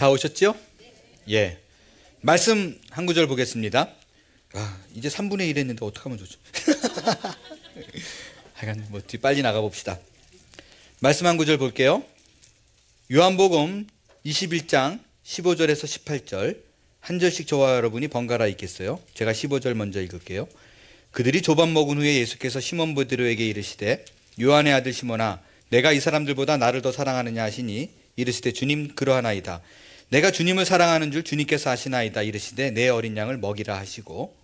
다 오셨죠? 예. 말씀 한 구절 보겠습니다. 이제 3분의 1 했는데 어떡하면 좋죠? 하여간 뭐 빨리 나가 봅시다. 말씀 한 구절 볼게요. 요한복음 21장 15절에서 18절 한 절씩 저와 여러분이 번갈아 읽겠어요. 제가 15절 먼저 읽을게요. 그들이 조밥 먹은 후에 예수께서 시몬 베드로에게 이르시되 요한의 아들 시몬아 내가 이 사람들보다 나를 더 사랑하느냐 하시니 이르시되 주님 그러하나이다. 내가 주님을 사랑하는 줄 주님께서 아시나이다. 이르시되 내 어린 양을 먹이라 하시고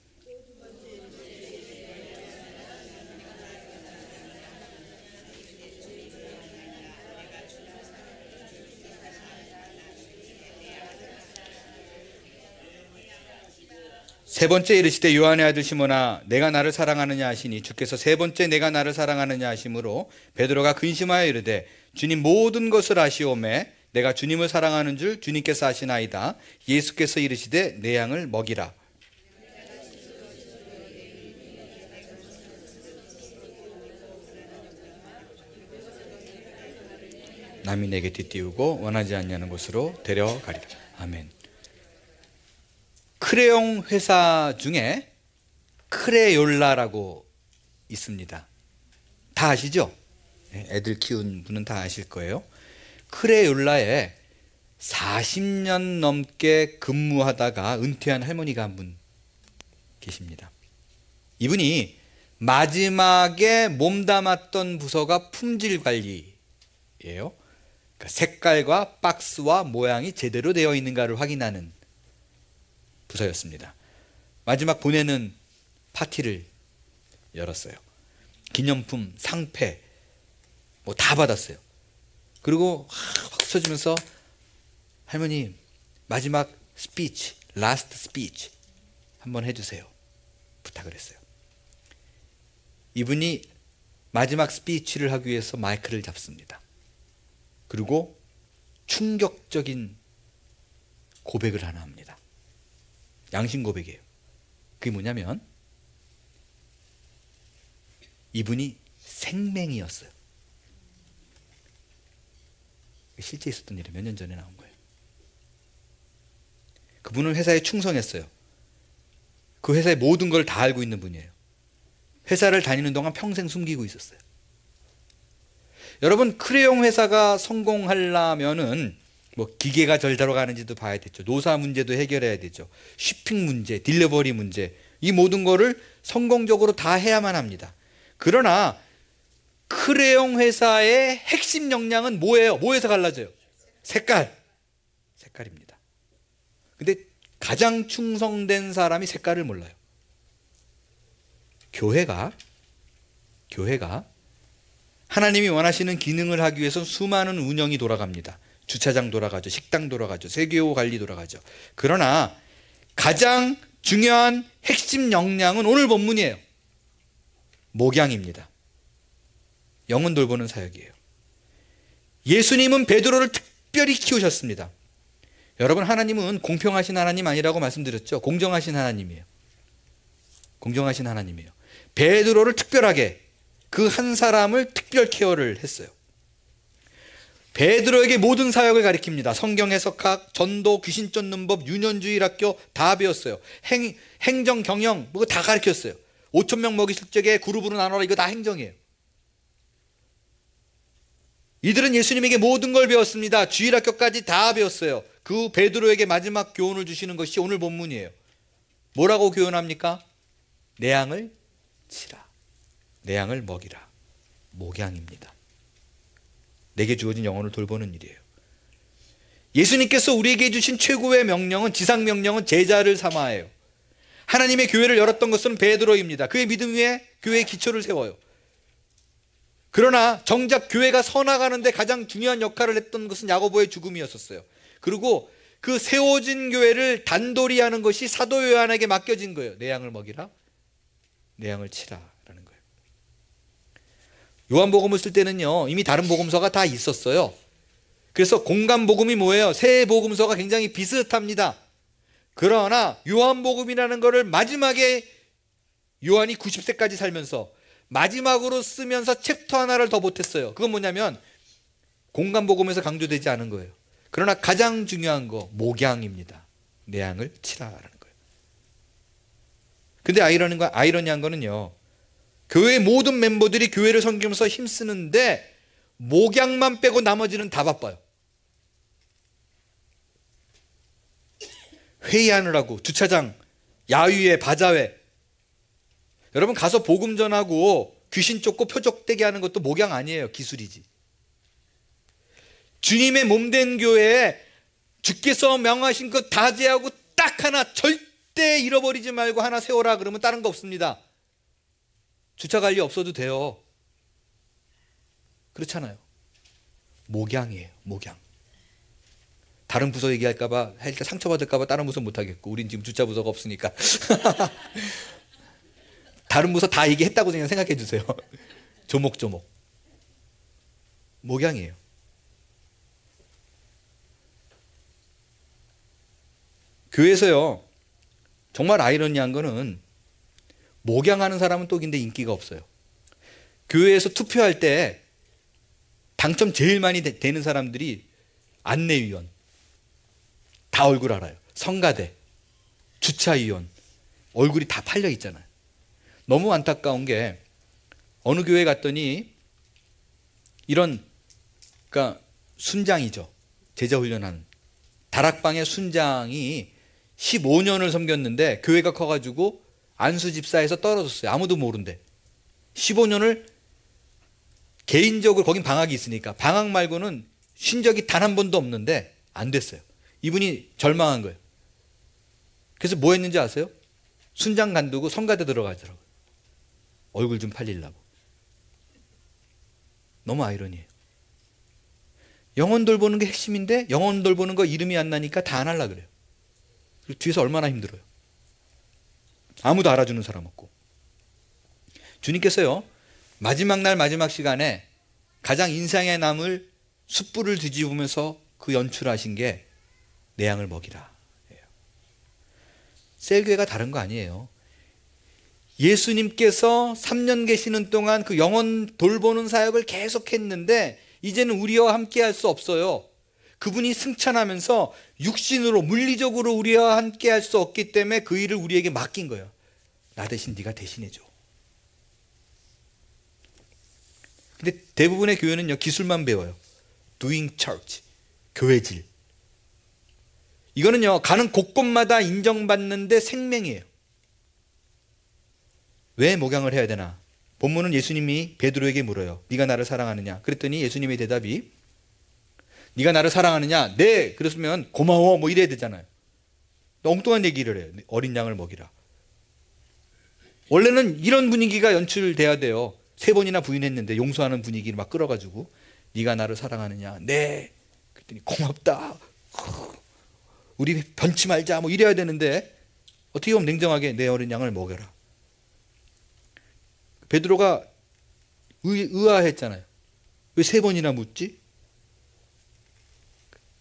세 번째 이르시되 요한의 아들 시몬아 내가 나를 사랑하느냐 하시니 주께서 세 번째 내가 나를 사랑하느냐 하심으로 베드로가 근심하여 이르되 주님 모든 것을 아시오매 내가 주님을 사랑하는 줄 주님께서 아시나이다. 예수께서 이르시되 내 양을 먹이라. 남이 내게 뒷띄우고 원하지 않냐는 곳으로 데려가리라. 아멘. 크레용 회사 중에 크레올라라고 있습니다. 다 아시죠? 애들 키운 분은 다 아실 거예요. 크레올라에 40년 넘게 근무하다가 은퇴한 할머니가 한 분 계십니다. 이분이 마지막에 몸담았던 부서가 품질 관리예요. 그러니까 색깔과 박스와 모양이 제대로 되어 있는가를 확인하는 부서였습니다. 마지막 보내는 파티를 열었어요. 기념품, 상패 뭐 다 받았어요. 그리고 확 쳐주면서 할머니 마지막 스피치, 라스트 스피치 한번 해주세요. 부탁을 했어요. 이분이 마지막 스피치를 하기 위해서 마이크를 잡습니다. 그리고 충격적인 고백을 하나 합니다. 양심 고백이에요. 그게 뭐냐면 이분이 생맹이었어요. 실제 있었던 일이 몇 년 전에 나온 거예요. 그분은 회사에 충성했어요. 그 회사의 모든 걸 다 알고 있는 분이에요. 회사를 다니는 동안 평생 숨기고 있었어요. 여러분 크레용 회사가 성공하려면은 뭐 기계가 잘 들어가는지도 봐야 되죠. 노사 문제도 해결해야 되죠. 쇼핑 문제, 딜리버리 문제 이 모든 거를 성공적으로 다 해야만 합니다. 그러나 크레용 회사의 핵심 역량은 뭐예요? 뭐에서 갈라져요? 색깔입니다. 근데 가장 충성된 사람이 색깔을 몰라요. 교회가 하나님이 원하시는 기능을 하기 위해서 수많은 운영이 돌아갑니다. 주차장 돌아가죠. 식당 돌아가죠. 세계호 관리 돌아가죠. 그러나 가장 중요한 핵심 역량은 오늘 본문이에요. 목양입니다. 영혼 돌보는 사역이에요. 예수님은 베드로를 특별히 키우셨습니다. 여러분 하나님은 공평하신 하나님 아니라고 말씀드렸죠. 공정하신 하나님이에요. 공정하신 하나님이에요. 베드로를 특별하게 그 한 사람을 특별 케어를 했어요. 베드로에게 모든 사역을 가르칩니다. 성경 해석학, 전도, 귀신 쫓는 법, 유년주일 학교 다 배웠어요. 행정, 경영 뭐 다 가르쳤어요. 5,000명 먹이실 적에 그룹으로 나눠라 이거 다 행정이에요. 이들은 예수님에게 모든 걸 배웠습니다. 주일학교까지 다 배웠어요. 그 베드로에게 마지막 교훈을 주시는 것이 오늘 본문이에요. 뭐라고 교훈합니까? 내 양을 치라. 내 양을 먹이라. 목양입니다. 내게 주어진 영혼을 돌보는 일이에요. 예수님께서 우리에게 주신 최고의 명령은 지상 명령은 제자를 삼아예요. 하나님의 교회를 열었던 것은 베드로입니다. 그의 믿음 위에 교회의 기초를 세워요. 그러나 정작 교회가 서나가는데 가장 중요한 역할을 했던 것은 야고보의 죽음이었어요. 그리고 그 세워진 교회를 단돌이 하는 것이 사도 요한에게 맡겨진 거예요. 내 양을 먹이라, 내 양을 치라라는 거예요. 요한복음을 쓸 때는요 이미 다른 복음서가 다 있었어요. 그래서 공간복음이 뭐예요? 세 복음서가 굉장히 비슷합니다. 그러나 요한복음이라는 것을 마지막에 요한이 90세까지 살면서 마지막으로 쓰면서 챕터 하나를 더 못했어요. 그건 뭐냐면 공간복음에서 강조되지 않은 거예요. 그러나 가장 중요한 거 목양입니다. 내 양을 치라라는 거예요. 근데 아이러니한 거는요, 교회 모든 멤버들이 교회를 섬기면서 힘쓰는데 목양만 빼고 나머지는 다 바빠요. 회의하느라고, 주차장, 야유회, 바자회. 여러분 가서 복음 전하고 귀신 쫓고 표적되게 하는 것도 목양 아니에요. 기술이지. 주님의 몸된 교회에 주께서 명하신 것 다 제하고 딱 하나 절대 잃어버리지 말고 하나 세워라 그러면 다른 거 없습니다. 주차 관리 없어도 돼요. 그렇잖아요. 목양이에요. 목양. 다른 부서 얘기할까봐, 할때 상처받을까봐 다른 부서 못하겠고, 우린 지금 주차 부서가 없으니까. 다른 부서 다 얘기했다고 생각해 주세요. 조목조목. 목양이에요. 교회에서요, 정말 아이러니한 거는 목양하는 사람은 또 근데 인기가 없어요. 교회에서 투표할 때 당첨 제일 많이 되는 사람들이 안내위원, 다 얼굴 알아요. 성가대, 주차위원, 얼굴이 다 팔려 있잖아요. 너무 안타까운 게 어느 교회 갔더니 이런, 그러니까 순장이죠. 제자훈련하는 다락방의 순장이 15년을 섬겼는데 교회가 커가지고 안수집사에서 떨어졌어요. 아무도 모른대. 15년을 개인적으로, 거긴 방학이 있으니까 방학 말고는 쉰 적이 단 한 번도 없는데 안 됐어요. 이분이 절망한 거예요. 그래서 뭐 했는지 아세요? 순장 간두고 성가대 들어가더라고요. 얼굴 좀 팔리려고. 너무 아이러니해요. 영혼 돌보는 게 핵심인데 영혼 돌보는 거 이름이 안 나니까 다 안 하려고 그래요. 그리고 뒤에서 얼마나 힘들어요. 아무도 알아주는 사람 없고. 주님께서요, 마지막 날 마지막 시간에 가장 인상에 남을 숯불을 뒤집으면서 그 연출하신 게 내 양을 먹이라. 셀교회가 다른 거 아니에요. 예수님께서 3년 계시는 동안 그 영혼 돌보는 사역을 계속했는데 이제는 우리와 함께 할 수 없어요. 그분이 승천하면서 육신으로, 물리적으로 우리와 함께 할 수 없기 때문에 그 일을 우리에게 맡긴 거예요. 나 대신 네가 대신해줘. 근데 대부분의 교회는요, 기술만 배워요. Doing church, 교회질. 이거는요, 가는 곳곳마다 인정받는데 생명이에요. 왜 목양을 해야 되나? 본문은 예수님이 베드로에게 물어요. 네가 나를 사랑하느냐? 그랬더니 예수님의 대답이, 네가 나를 사랑하느냐? 네. 그랬으면 고마워 뭐 이래야 되잖아요. 엉뚱한 얘기를 해요. 어린 양을 먹이라. 원래는 이런 분위기가 연출돼야 돼요. 3번이나 부인했는데 용서하는 분위기를 막 끌어가지고 네가 나를 사랑하느냐? 네. 그랬더니 고맙다. 우리 변치 말자 뭐 이래야 되는데 어떻게 보면 냉정하게 내 어린 양을 먹여라. 베드로가 의아했잖아요. 왜 3번이나 묻지?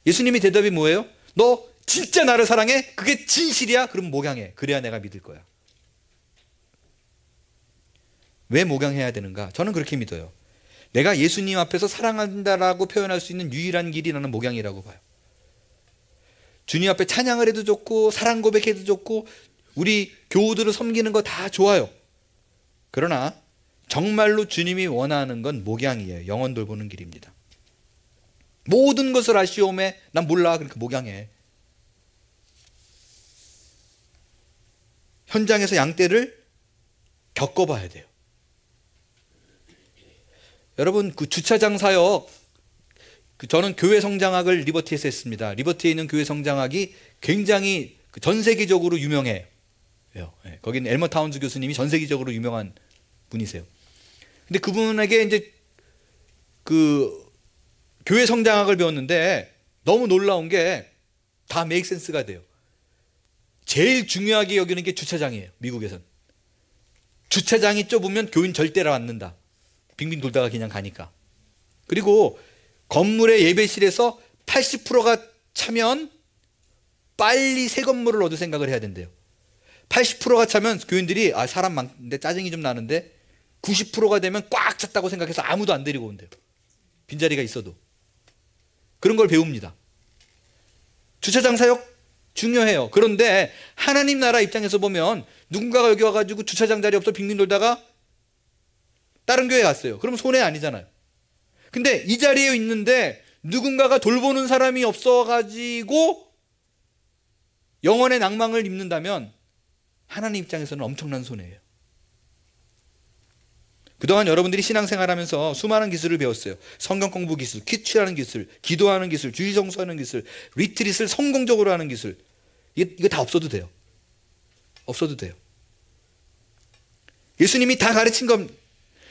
예수님의 대답이 뭐예요? 너 진짜 나를 사랑해? 그게 진실이야? 그럼 목양해. 그래야 내가 믿을 거야. 왜 목양해야 되는가? 저는 그렇게 믿어요. 내가 예수님 앞에서 사랑한다라고 표현할 수 있는 유일한 길이 나는 목양이라고 봐요. 주님 앞에 찬양을 해도 좋고 사랑 고백해도 좋고 우리 교우들을 섬기는 거 다 좋아요. 그러나 정말로 주님이 원하는 건 목양이에요. 영혼 돌보는 길입니다. 모든 것을 아시오매 난 몰라. 그러니까 목양해. 현장에서 양떼를 겪어봐야 돼요. 여러분 그 주차장 사역, 저는 교회 성장학을 리버티에서 했습니다. 리버티에 있는 교회 성장학이 굉장히 전 세계적으로 유명해요. 거기는 엘머 타운즈 교수님이 전 세계적으로 유명한 분이세요. 근데 그분에게 이제 그 교회 성장학을 배웠는데 너무 놀라운 게 다 메이크 센스가 돼요. 제일 중요하게 여기는 게 주차장이에요. 미국에선. 주차장이 좁으면 교인 절대로 앉는다. 빙빙 돌다가 그냥 가니까. 그리고 건물의 예배실에서 80%가 차면 빨리 새 건물을 얻을 생각을 해야 된대요. 80%가 차면 교인들이 사람 많은데 짜증이 좀 나는데 90%가 되면 꽉 찼다고 생각해서 아무도 안 데리고 온대요. 빈자리가 있어도. 그런 걸 배웁니다. 주차장 사역 중요해요. 그런데 하나님 나라 입장에서 보면 누군가가 여기 와가지고 주차장 자리 없어 빙빙 돌다가 다른 교회 갔어요. 그럼 손해 아니잖아요. 근데 이 자리에 있는데 누군가가 돌보는 사람이 없어가지고 영혼의 낭망을 입는다면 하나님 입장에서는 엄청난 손해예요. 그동안 여러분들이 신앙생활하면서 수많은 기술을 배웠어요. 성경 공부 기술, 퀴즈하는 기술, 기도하는 기술, 주일 성수하는 기술, 리트릿을 성공적으로 하는 기술. 이거 다 없어도 돼요. 없어도 돼요. 예수님이 다 가르친 겁니다.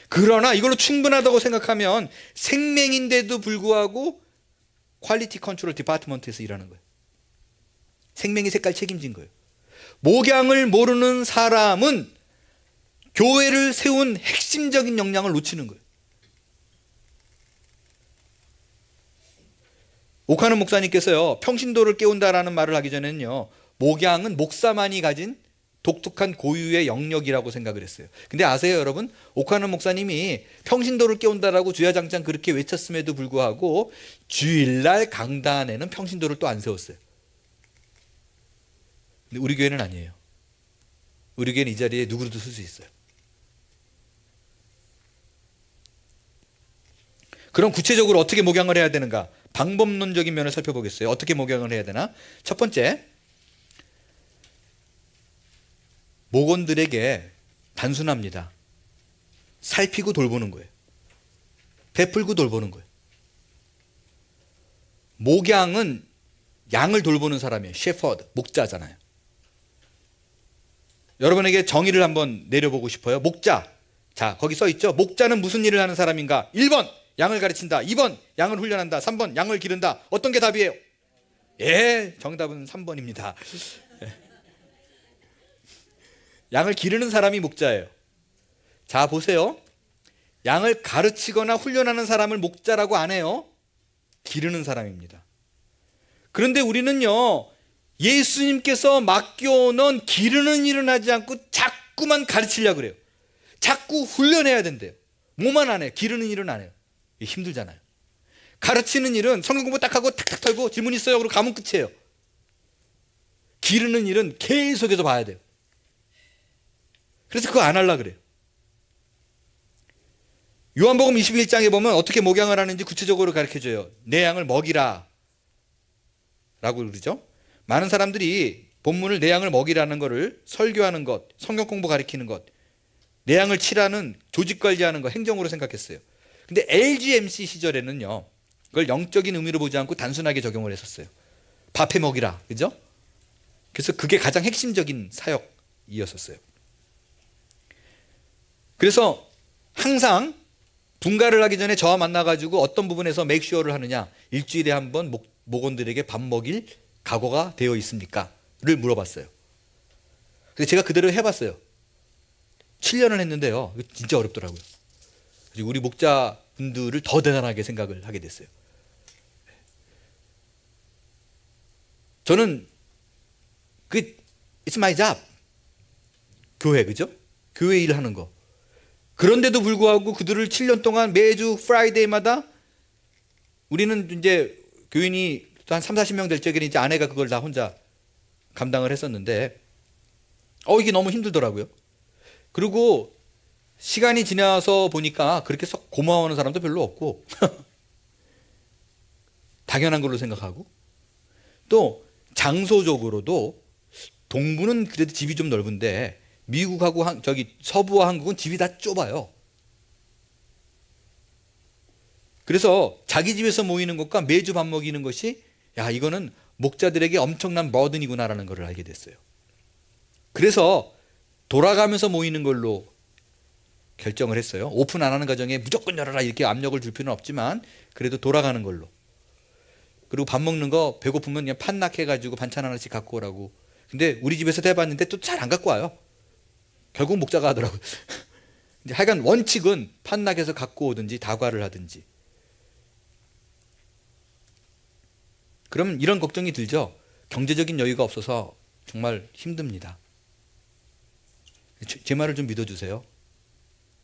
그러나 이걸로 충분하다고 생각하면 생명인데도 불구하고 퀄리티 컨트롤 디파트먼트에서 일하는 거예요. 생명의 색깔 책임진 거예요. 목양을 모르는 사람은 교회를 세운 핵심적인 역량을 놓치는 거예요. 오카는 목사님께서요, 평신도를 깨운다라는 말을 하기 전에는요, 목양은 목사만이 가진 독특한 고유의 영역이라고 생각을 했어요. 근데 아세요, 여러분? 오카는 목사님이 평신도를 깨운다라고 주야장창 그렇게 외쳤음에도 불구하고 주일날 강단에는 평신도를 또 안 세웠어요. 근데 우리 교회는 아니에요. 우리 교회는 이 자리에 누구라도 쓸 수 있어요. 그럼 구체적으로 어떻게 목양을 해야 되는가? 방법론적인 면을 살펴보겠어요. 어떻게 목양을 해야 되나? 첫 번째, 목원들에게 단순합니다. 살피고 돌보는 거예요. 베풀고 돌보는 거예요. 목양은 양을 돌보는 사람이에요. 셰퍼드, 목자잖아요. 여러분에게 정의를 한번 내려보고 싶어요. 목자. 자, 거기 써 있죠. 목자는 무슨 일을 하는 사람인가? 1번, 양을 가르친다. 2번, 양을 훈련한다. 3번, 양을 기른다. 어떤 게 답이에요? 예, 정답은 3번입니다. 양을 기르는 사람이 목자예요. 자, 보세요. 양을 가르치거나 훈련하는 사람을 목자라고 안 해요. 기르는 사람입니다. 그런데 우리는요, 예수님께서 맡겨놓은 기르는 일은 하지 않고 자꾸만 가르치려고 그래요. 자꾸 훈련해야 된대요. 뭐만 안 해요. 기르는 일은 안 해요. 힘들잖아요. 가르치는 일은 성경 공부 딱 하고 탁탁 털고 질문 있어요? 그러고 가면 끝이에요. 기르는 일은 계속해서 봐야 돼요. 그래서 그거 안 하려고 그래요. 요한복음 21장에 보면 어떻게 목양을 하는지 구체적으로 가르쳐줘요. 내 양을 먹이라 라고 그러죠. 많은 사람들이 본문을 내 양을 먹이라는 것을 설교하는 것, 성경 공부 가르치는 것, 내 양을 치라는 조직 관리하는 것, 행정으로 생각했어요. 근데 LGMC 시절에는요, 그걸 영적인 의미로 보지 않고 단순하게 적용을 했었어요. 밥해 먹이라, 그죠? 그래서 그게 가장 핵심적인 사역이었었어요. 그래서 항상 분가를 하기 전에 저와 만나가지고 어떤 부분에서 맥슈어를 하느냐, 일주일에 한 번 목원들에게 밥 먹일 각오가 되어 있습니까? 를 물어봤어요. 그래서 제가 그대로 해봤어요. 7년을 했는데요, 이거 진짜 어렵더라고요. 우리 목자분들을 더 대단하게 생각을 하게 됐어요. 저는 It's my job. 교회, 그죠? 교회 일을 하는 거. 그런데도 불구하고 그들을 7년 동안 매주 프라이데이마다 우리는 이제 교인이 한 3, 40명 될 적에는 이제 아내가 그걸 다 혼자 감당을 했었는데 이게 너무 힘들더라고요. 그리고 시간이 지나서 보니까 그렇게 썩 고마워하는 사람도 별로 없고 당연한 걸로 생각하고 또 장소적으로도 동부는 그래도 집이 좀 넓은데 미국하고 서부와 한국은 집이 다 좁아요. 그래서 자기 집에서 모이는 것과 매주 밥 먹이는 것이 이거는 목자들에게 엄청난 버든이구나라는 걸 알게 됐어요. 그래서 돌아가면서 모이는 걸로 결정을 했어요. 오픈 안 하는 가정에 무조건 열어라 이렇게 압력을 줄 필요는 없지만 그래도 돌아가는 걸로. 그리고 밥 먹는 거 배고프면 그냥 판낙해가지고 반찬 하나씩 갖고 오라고. 근데 우리 집에서 해봤는데 또 잘 안 갖고 와요. 결국 목자가 하더라고요. 이제 하여간 원칙은 판낙해서 갖고 오든지 다과를 하든지. 그럼 이런 걱정이 들죠. 경제적인 여유가 없어서 정말 힘듭니다. 제 말을 좀 믿어주세요.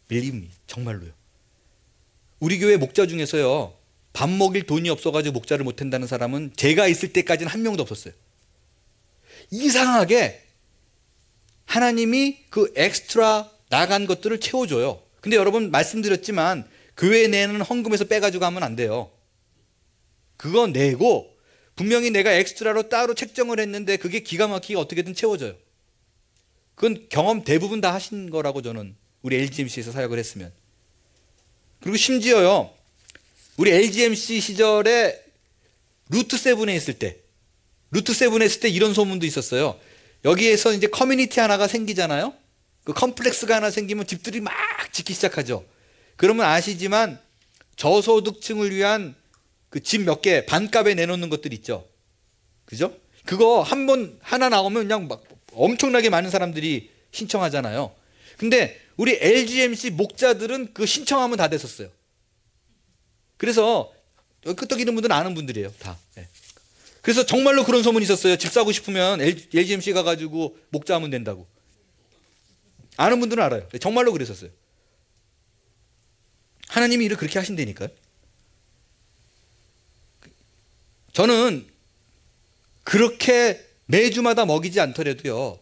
Believe me, 정말로요. 우리 교회 목자 중에서요, 밥 먹일 돈이 없어가지고 목자를 못한다는 사람은 제가 있을 때까지는 한 명도 없었어요. 이상하게 하나님이 그 엑스트라 나간 것들을 채워줘요. 근데 여러분 말씀드렸지만 교회 내는 헌금에서 빼가지고 하면 안 돼요. 그거 내고 분명히 내가 엑스트라로 따로 책정을 했는데 그게 기가 막히게 어떻게든 채워져요. 그건 경험 대부분 다 하신 거라고 저는 우리 LGMC에서 사역을 했으면. 그리고 심지어요, 우리 LGMC 시절에 루트7에 있을 때 이런 소문도 있었어요. 여기에서 이제 커뮤니티 하나가 생기잖아요. 그 컴플렉스가 하나 생기면 집들이 막 짓기 시작하죠. 그러면 아시지만 저소득층을 위한 그 집 몇 개 반값에 내놓는 것들 있죠. 그죠? 그거 한 번 하나 나오면 그냥 막 엄청나게 많은 사람들이 신청하잖아요. 근데 우리 LGMC 목자들은 그 신청하면 다 됐었어요. 그래서 끄떡이는 분들은 아는 분들이에요, 다. 네. 그래서 정말로 그런 소문이 있었어요. 집 사고 싶으면 LGMC 가가지고 목자하면 된다고. 아는 분들은 알아요. 정말로 그랬었어요. 하나님이 일을 그렇게 하신다니까요. 저는 그렇게 매주마다 먹이지 않더라도요,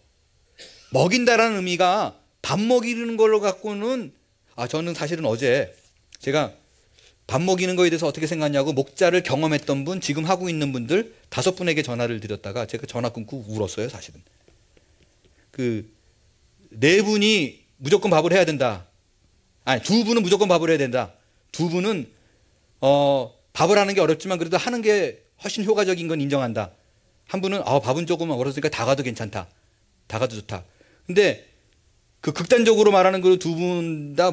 먹인다라는 의미가 밥 먹이는 걸로 갖고는, 저는 사실은 어제 제가 밥 먹이는 거에 대해서 어떻게 생각하냐고 목자를 경험했던 분, 지금 하고 있는 분들 5분에게 전화를 드렸다가 제가 전화 끊고 울었어요, 사실은. 그 4분이 무조건 밥을 해야 된다. 2분은 무조건 밥을 해야 된다. 2분은 밥을 하는 게 어렵지만 그래도 하는 게 훨씬 효과적인 건 인정한다. 한 분은 밥은 조금 얼었으니까 다 가도 괜찮다. 다 가도 좋다. 근데 그 극단적으로 말하는 그 2분 다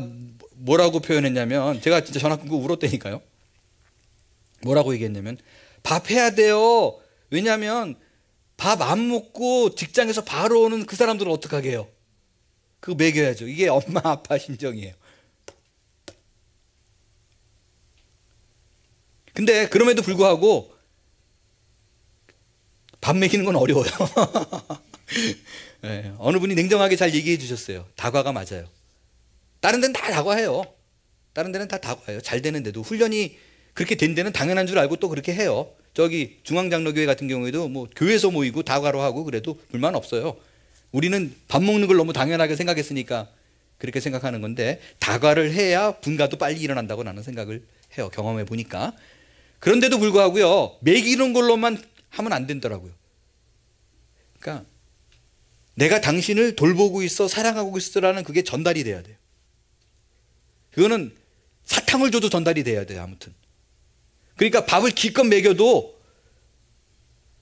뭐라고 표현했냐면, 제가 진짜 전화 끊고 울었다니까요. 뭐라고 얘기했냐면, 밥 해야 돼요. 왜냐하면 밥 안 먹고 직장에서 바로 오는 그 사람들은 어떡하게 해요? 그거 먹여야죠. 이게 엄마 아빠 심정이에요. 근데 그럼에도 불구하고 밥 먹이는 건 어려워요. 네, 어느 분이 냉정하게 잘 얘기해 주셨어요. 다과가 맞아요. 다른 데는 다 다과해요. 다른 데는 다 다과해요. 잘 되는데도. 훈련이 그렇게 된 데는 당연한 줄 알고 또 그렇게 해요. 저기 중앙장로교회 같은 경우에도 뭐 교회에서 모이고 다과로 하고 그래도 불만 없어요. 우리는 밥 먹는 걸 너무 당연하게 생각했으니까 그렇게 생각하는 건데, 다과를 해야 분가도 빨리 일어난다고 나는 생각을 해요. 경험해 보니까. 그런데도 불구하고요, 먹이는 걸로만 하면 안 된다라고요. 그러니까 내가 당신을 돌보고 있어, 사랑하고 있어라는 그게 전달이 돼야 돼요. 그거는 사탕을 줘도 전달이 돼야 돼요. 아무튼 그러니까 밥을 기껏 먹여도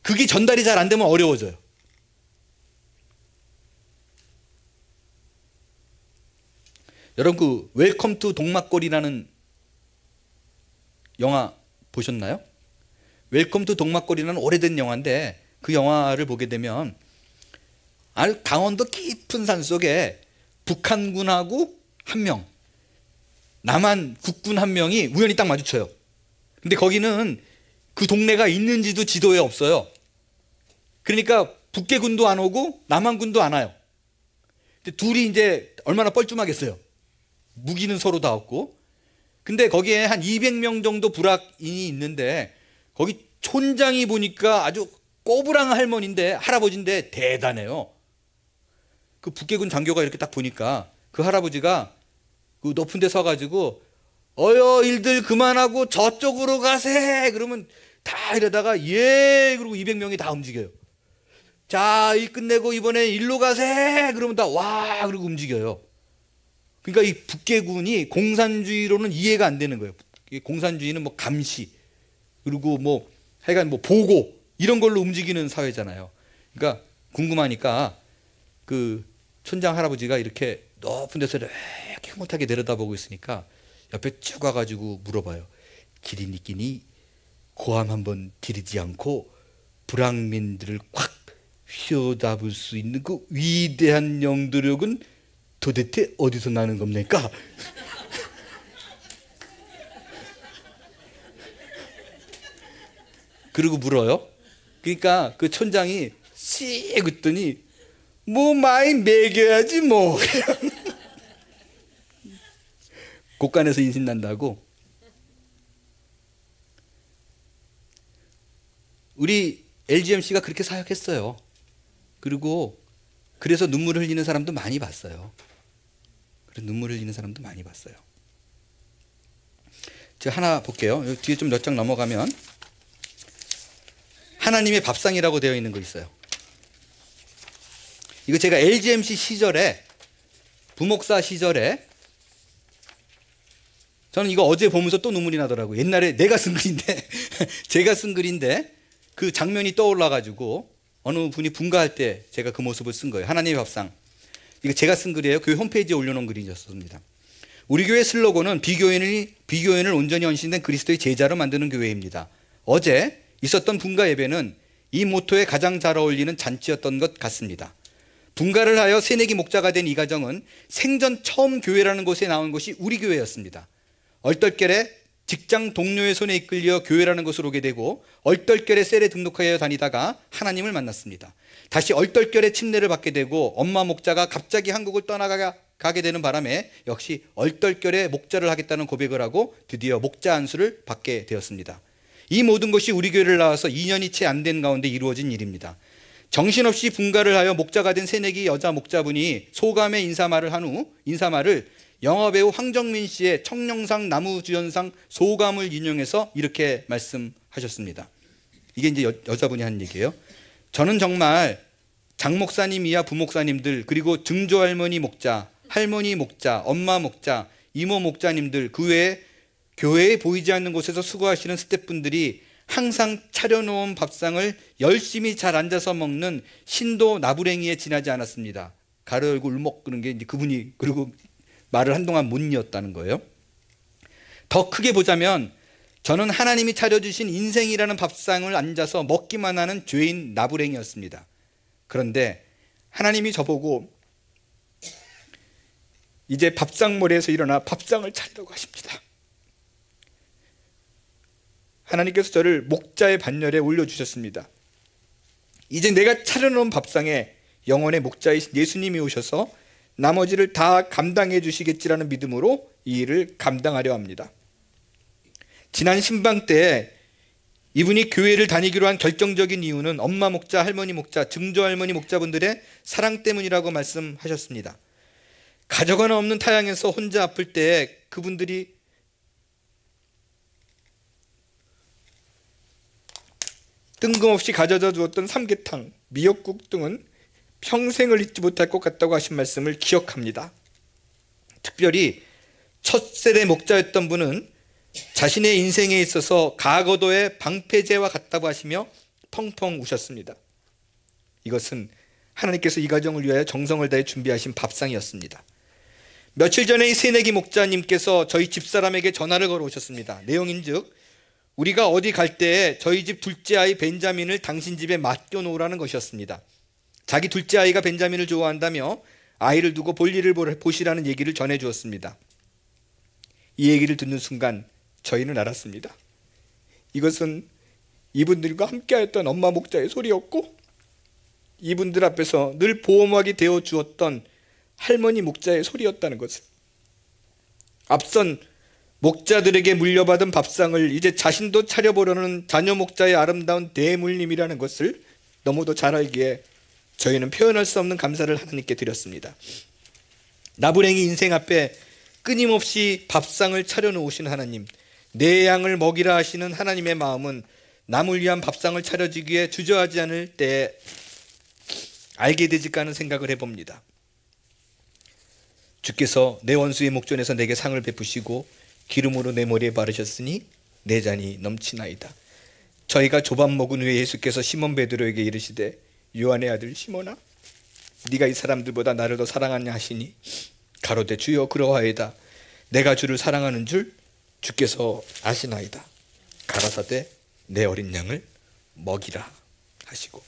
그게 전달이 잘 안 되면 어려워져요. 여러분 그 웰컴 투 동막골이라는 영화 보셨나요? 웰컴 투 동막골이라는 오래된 영화인데, 그 영화를 보게 되면 강원도 깊은 산 속에 북한군하고 한 명, 남한 국군 한 명이 우연히 딱 마주쳐요. 근데 거기는 그 동네가 있는지도 지도에 없어요. 그러니까 북계군도 안 오고 남한군도 안 와요. 근데 둘이 이제 얼마나 뻘쭘하겠어요. 무기는 서로 다 없고. 근데 거기에 한 200명 정도 부락인이 있는데, 거기 촌장이 보니까 아주 꼬부랑 할머니인데, 할아버지인데 대단해요. 그 북계군 장교가 이렇게 딱 보니까 그 할아버지가 그 높은 데 서가지고 일들 그만하고 저쪽으로 가세. 그러면 다 이러다가 예 그러고 200명이 다 움직여요. 자, 일 끝내고 이번에 일로 가세. 그러면 다 와 그러고 움직여요. 그러니까 이 북계군이 공산주의로는 이해가 안 되는 거예요. 공산주의는 뭐 감시, 그리고 뭐 하여간 뭐 보고 이런 걸로 움직이는 사회잖아요. 그러니까 궁금하니까 그 촌장 할아버지가 이렇게 높은 데서 이렇게 흐뭇하게 내려다보고 있으니까 옆에 쭉 와가지고 물어봐요. 기린이끼니 고함 한번 지르지 않고 불황민들을 콱 휘어잡을 수 있는 그 위대한 영도력은 도대체 어디서 나는 겁니까? 그러고 물어요. 그러니까 그 촌장이 씩 웃더니 뭐 많이 먹여야지 뭐. 곳간에서 인신 난다고. 우리 LGMC가 그렇게 사역했어요. 그리고 그래서 눈물을 흘리는 사람도 많이 봤어요. 그래서 눈물을 흘리는 사람도 많이 봤어요. 제가 하나 볼게요. 여기 뒤에 좀 몇 장 넘어가면 하나님의 밥상이라고 되어 있는 거 있어요. 이거 제가 LGMC 시절에, 부목사 시절에, 저는 이거 어제 보면서 또 눈물이 나더라고요. 옛날에 내가 쓴 글인데 제가 쓴 글인데 그 장면이 떠올라가지고 어느 분이 분가할 때 제가 그 모습을 쓴 거예요. 하나님의 밥상. 이거 제가 쓴 글이에요. 교회 홈페이지에 올려놓은 글이었습니다. 우리 교회 슬로건은 비교인을 온전히 헌신된 그리스도의 제자로 만드는 교회입니다. 어제 있었던 분가 예배는 이 모토에 가장 잘 어울리는 잔치였던 것 같습니다. 분가를 하여 새내기 목자가 된 이 가정은 생전 처음 교회라는 곳에 나온 곳이 우리 교회였습니다. 얼떨결에 직장 동료의 손에 이끌려 교회라는 곳으로 오게 되고 얼떨결에 셀에 등록하여 다니다가 하나님을 만났습니다. 다시 얼떨결에 침례를 받게 되고 엄마 목자가 갑자기 한국을 떠나가게 되는 바람에 역시 얼떨결에 목자를 하겠다는 고백을 하고 드디어 목자 안수를 받게 되었습니다. 이 모든 것이 우리 교회를 나와서 2년이 채 안 된 가운데 이루어진 일입니다. 정신없이 분가를 하여 목자가 된 새내기 여자 목자분이 소감의 인사말을 한 후 인사말을 영화배우 황정민 씨의 청룡상 나무주연상 소감을 인용해서 이렇게 말씀하셨습니다. 이게 이제 여자분이 한 얘기예요. 저는 정말 장 목사님이야 부목사님들, 그리고 증조 할머니 목자, 할머니 목자, 엄마 목자, 이모 목자님들, 그 외에 교회에 보이지 않는 곳에서 수고하시는 스태프분들이 항상 차려놓은 밥상을 열심히 잘 앉아서 먹는 신도 나부랭이에 지나지 않았습니다. 가로 열고 울먹 그런 게 이제 그분이, 그리고 말을 한동안 못 이었다는 거예요. 더 크게 보자면 저는 하나님이 차려주신 인생이라는 밥상을 앉아서 먹기만 하는 죄인 나부랭이였습니다. 그런데 하나님이 저보고 이제 밥상머리에서 일어나 밥상을 차리라고 하십니다. 하나님께서 저를 목자의 반열에 올려주셨습니다. 이제 내가 차려놓은 밥상에 영원의 목자이신 예수님이 오셔서 나머지를 다 감당해 주시겠지라는 믿음으로 이 일을 감당하려 합니다. 지난 신방 때 이분이 교회를 다니기로 한 결정적인 이유는 엄마 목자, 할머니 목자, 증조 할머니 목자분들의 사랑 때문이라고 말씀하셨습니다. 가족 하나 없는 타향에서 혼자 아플 때 그분들이 뜬금없이 가져다 주었던 삼계탕, 미역국 등은 평생을 잊지 못할 것 같다고 하신 말씀을 기억합니다. 특별히 첫 세대 목자였던 분은 자신의 인생에 있어서 가거도의 방패제와 같다고 하시며 펑펑 우셨습니다. 이것은 하나님께서 이 가정을 위하여 정성을 다해 준비하신 밥상이었습니다. 며칠 전에 이 새내기 목자님께서 저희 집사람에게 전화를 걸어 오셨습니다. 내용인즉 우리가 어디 갈 때에 저희 집 둘째 아이 벤자민을 당신 집에 맡겨놓으라는 것이었습니다. 자기 둘째 아이가 벤자민을 좋아한다며 아이를 두고 볼일을 보시라는 얘기를 전해주었습니다. 이 얘기를 듣는 순간 저희는 알았습니다. 이것은 이분들과 함께하였던 엄마 목자의 소리였고 이분들 앞에서 늘 보호막이 되어 주었던 할머니 목자의 소리였다는 것을, 앞선 목자들에게 물려받은 밥상을 이제 자신도 차려보려는 자녀 목자의 아름다운 대물림이라는 것을 너무도 잘 알기에 저희는 표현할 수 없는 감사를 하나님께 드렸습니다. 나부랭이 인생 앞에 끊임없이 밥상을 차려놓으신 하나님, 내 양을 먹이라 하시는 하나님의 마음은 남을 위한 밥상을 차려주기에 주저하지 않을 때 알게 되질까 하는 생각을 해봅니다. 주께서 내 원수의 목전에서 내게 상을 베푸시고 기름으로 내 머리에 바르셨으니 내 잔이 넘치나이다. 저희가 조밥 먹은 후에 예수께서 시몬 베드로에게 이르시되 요한의 아들 시몬아, 네가 이 사람들보다 나를 더 사랑하냐 하시니 가로되 주여 그러하이다. 내가 주를 사랑하는 줄 주께서 아시나이다. 가라사대 내 어린 양을 먹이라 하시고.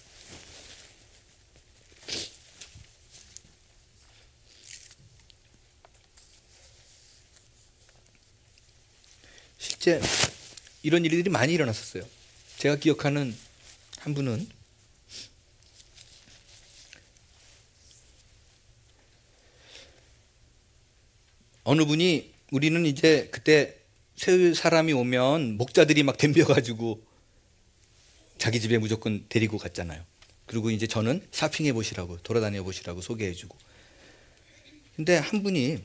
실제 이런 일들이 많이 일어났었어요. 제가 기억하는 한 분은 어느 분이, 우리는 이제 그때 새 사람이 오면 목자들이 막 덤벼가지고 자기 집에 무조건 데리고 갔잖아요. 그리고 이제 저는 쇼핑해 보시라고, 돌아다녀 보시라고 소개해 주고. 근데 한 분이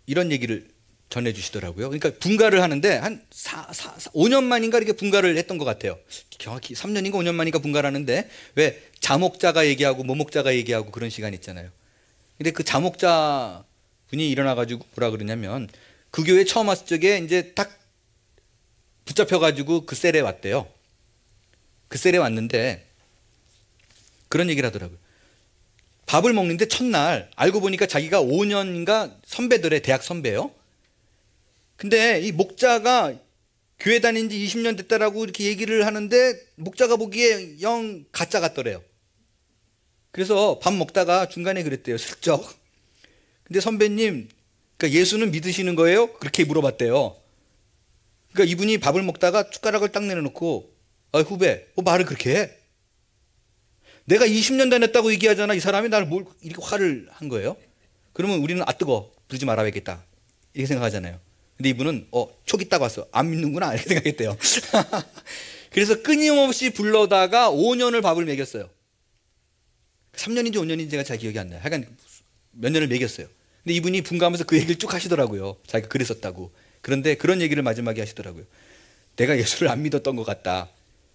이런 얘기를 전해 주시더라고요. 그러니까 분가를 하는데 한 5년 만인가 이렇게 분가를 했던 것 같아요. 정확히 3년인가 5년 만인가 분가를 하는데, 왜 자목자가 얘기하고 모목자가 얘기하고 그런 시간 있잖아요. 근데 그 자목자 분이 일어나가지고 뭐라 그러냐면, 그 교회 처음 왔을 적에 이제 딱 붙잡혀가지고 그 셀에 왔대요. 그 셀에 왔는데 그런 얘기를 하더라고요. 밥을 먹는데 첫날 알고 보니까 자기가 5년인가 선배들의 대학 선배예요. 근데 이 목자가 교회 다닌 지 20년 됐다라고 이렇게 얘기를 하는데, 목자가 보기에 영 가짜 같더래요. 그래서 밥 먹다가 중간에 그랬대요, 슬쩍. 근데 선배님, 그러니까 예수는 믿으시는 거예요? 그렇게 물어봤대요. 그러니까 이분이 밥을 먹다가 숟가락을 딱 내려놓고, 후배, 말을 그렇게 해? 내가 20년 다녔다고 얘기하잖아. 이 사람이 나를 뭘 이렇게 화를 한 거예요? 그러면 우리는 뜨거, 부르지 말아야겠다, 이렇게 생각하잖아요. 근데 이분은 촉이 딱 왔어. 안 믿는구나, 이렇게 생각했대요. 그래서 끊임없이 불러다가 5년을 밥을 먹였어요. 3년인지 5년인지 제가 잘 기억이 안 나요. 하여간 몇 년을 먹였어요. 근데 이분이 분가하면서 그 얘기를 쭉 하시더라고요. 자기가 그랬었다고. 그런데 그런 얘기를 마지막에 하시더라고요. 내가 예수를 안 믿었던 것 같다.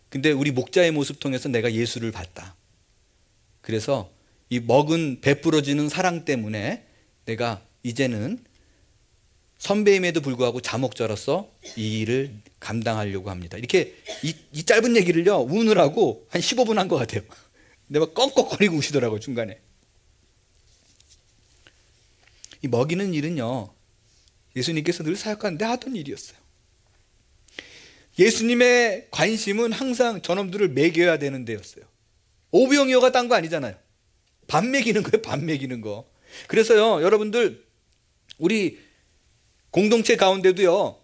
근데 우리 목자의 모습 통해서 내가 예수를 봤다. 그래서 이 먹은 베풀어지는 사랑 때문에 내가 이제는 선배임에도 불구하고 자목자로서 이 일을 감당하려고 합니다. 이렇게 이 짧은 얘기를요, 우느라고 한 15분 한 것 같아요. 내가 꺽꺽거리고 우시더라고요, 중간에. 이 먹이는 일은요, 예수님께서 늘 사역하는데 하던 일이었어요. 예수님의 관심은 항상 저놈들을 먹여야 되는 데였어요. 오병이어가 딴 거 아니잖아요. 밥 먹이는 거예요, 밥 먹이는 거. 그래서요, 여러분들, 우리 공동체 가운데도요,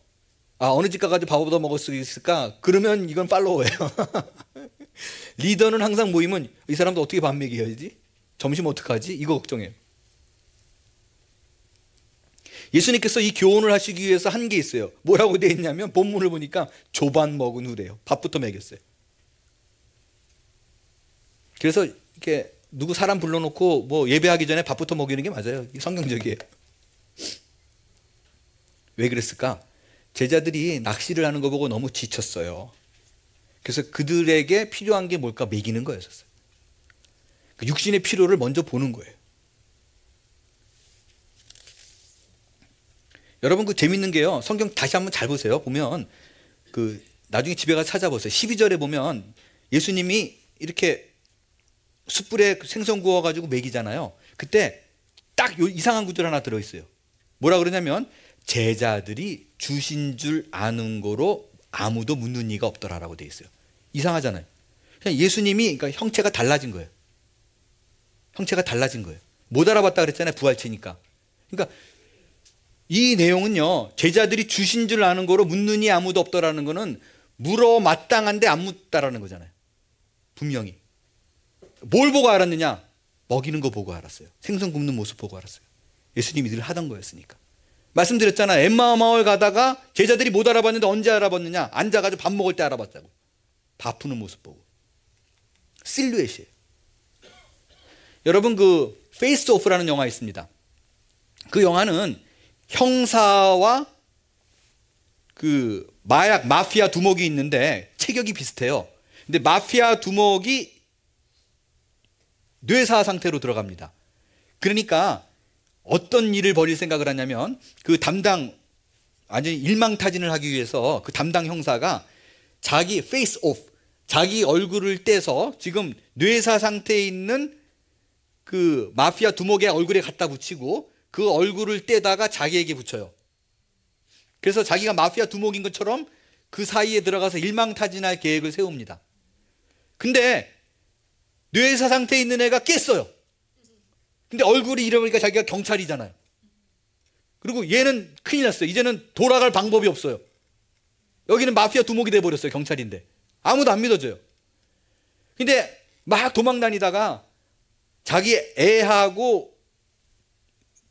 어느 집 가가지고 밥 얻어 먹을 수 있을까? 그러면 이건 팔로워예요. 리더는 항상 모이면 이 사람도 어떻게 밥 먹여야지? 점심 어떡하지? 이거 걱정해요. 예수님께서 이 교훈을 하시기 위해서 한 게 있어요. 뭐라고 되어 있냐면, 본문을 보니까 조반 먹은 후래요. 밥부터 먹였어요. 그래서 이렇게 누구 사람 불러놓고 뭐 예배하기 전에 밥부터 먹이는 게 맞아요. 성경적이에요. 왜 그랬을까? 제자들이 낚시를 하는 거 보고 너무 지쳤어요. 그래서 그들에게 필요한 게 뭘까? 먹이는 거였었어요. 그 육신의 필요를 먼저 보는 거예요. 여러분, 그 재밌는 게요, 성경 다시 한번 잘 보세요. 보면 그 나중에 집에 가서 찾아보세요. 12절에 보면 예수님이 이렇게 숯불에 생선 구워가지고 먹이잖아요. 그때 딱 이상한 구절 하나 들어있어요. 뭐라 그러냐면, 제자들이 주신 줄 아는 거로 아무도 묻는 이가 없더라라고 돼 있어요. 이상하잖아요. 그냥 예수님이, 그러니까 형체가 달라진 거예요. 형체가 달라진 거예요. 못 알아봤다 그랬잖아요, 부활체니까. 그러니까 이 내용은요, 제자들이 주신 줄 아는 거로 묻는 이 아무도 없더라는 거는 물어 마땅한데 안 묻다라는 거잖아요. 분명히. 뭘 보고 알았느냐? 먹이는 거 보고 알았어요. 생선 굽는 모습 보고 알았어요. 예수님이 늘 하던 거였으니까. 말씀드렸잖아요. 엠마오 마을 가다가 제자들이 못 알아봤는데 언제 알아봤느냐? 앉아가지고 밥 먹을 때 알아봤다고. 밥 푸는 모습 보고. 실루엣이에요. 여러분, 그 페이스 오프라는 영화 있습니다. 그 영화는 형사와 그 마피아 두목이 있는데 체격이 비슷해요. 근데 마피아 두목이 뇌사 상태로 들어갑니다. 그러니까 어떤 일을 벌일 생각을 하냐면, 그 담당, 완전히 일망타진을 하기 위해서 그 담당 형사가 자기 페이스 오프, 자기 얼굴을 떼서 지금 뇌사 상태에 있는 그 마피아 두목의 얼굴에 갖다 붙이고 그 얼굴을 떼다가 자기에게 붙여요. 그래서 자기가 마피아 두목인 것처럼 그 사이에 들어가서 일망타진할 계획을 세웁니다. 근데 뇌사 상태에 있는 애가 깼어요. 근데 얼굴이 잃어버리니까 자기가 경찰이잖아요. 그리고 얘는 큰일 났어요. 이제는 돌아갈 방법이 없어요. 여기는 마피아 두목이 돼버렸어요. 경찰인데 아무도 안 믿어줘요. 근데 막 도망 다니다가 자기 애하고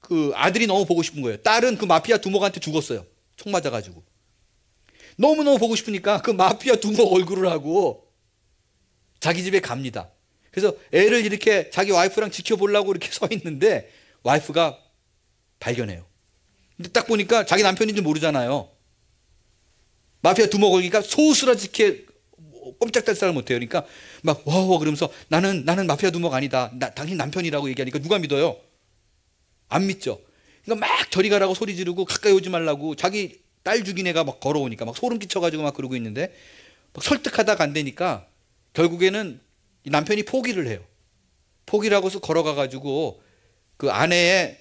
그 아들이 너무 보고 싶은 거예요. 딸은 그 마피아 두목한테 죽었어요. 총 맞아가지고. 너무너무 보고 싶으니까 그 마피아 두목 얼굴을 하고 자기 집에 갑니다. 그래서 애를 이렇게 자기 와이프랑 지켜보려고 이렇게 서 있는데 와이프가 발견해요. 근데 딱 보니까 자기 남편인지 모르잖아요. 마피아 두목 얼굴이니까 소스라지게 꼼짝달싹을 못해요. 그러니까 막 와와 그러면서 나는 마피아 두목 아니다. 당신 남편이라고 얘기하니까 누가 믿어요? 안 믿죠. 그러니까 막 저리 가라고 소리 지르고 가까이 오지 말라고 자기 딸 죽인 애가 막 걸어오니까 막 소름 끼쳐가지고 막 그러고 있는데 막 설득하다가 안 되니까 결국에는 이 남편이 포기를 해요. 포기를 하고서 걸어가가지고 그 아내의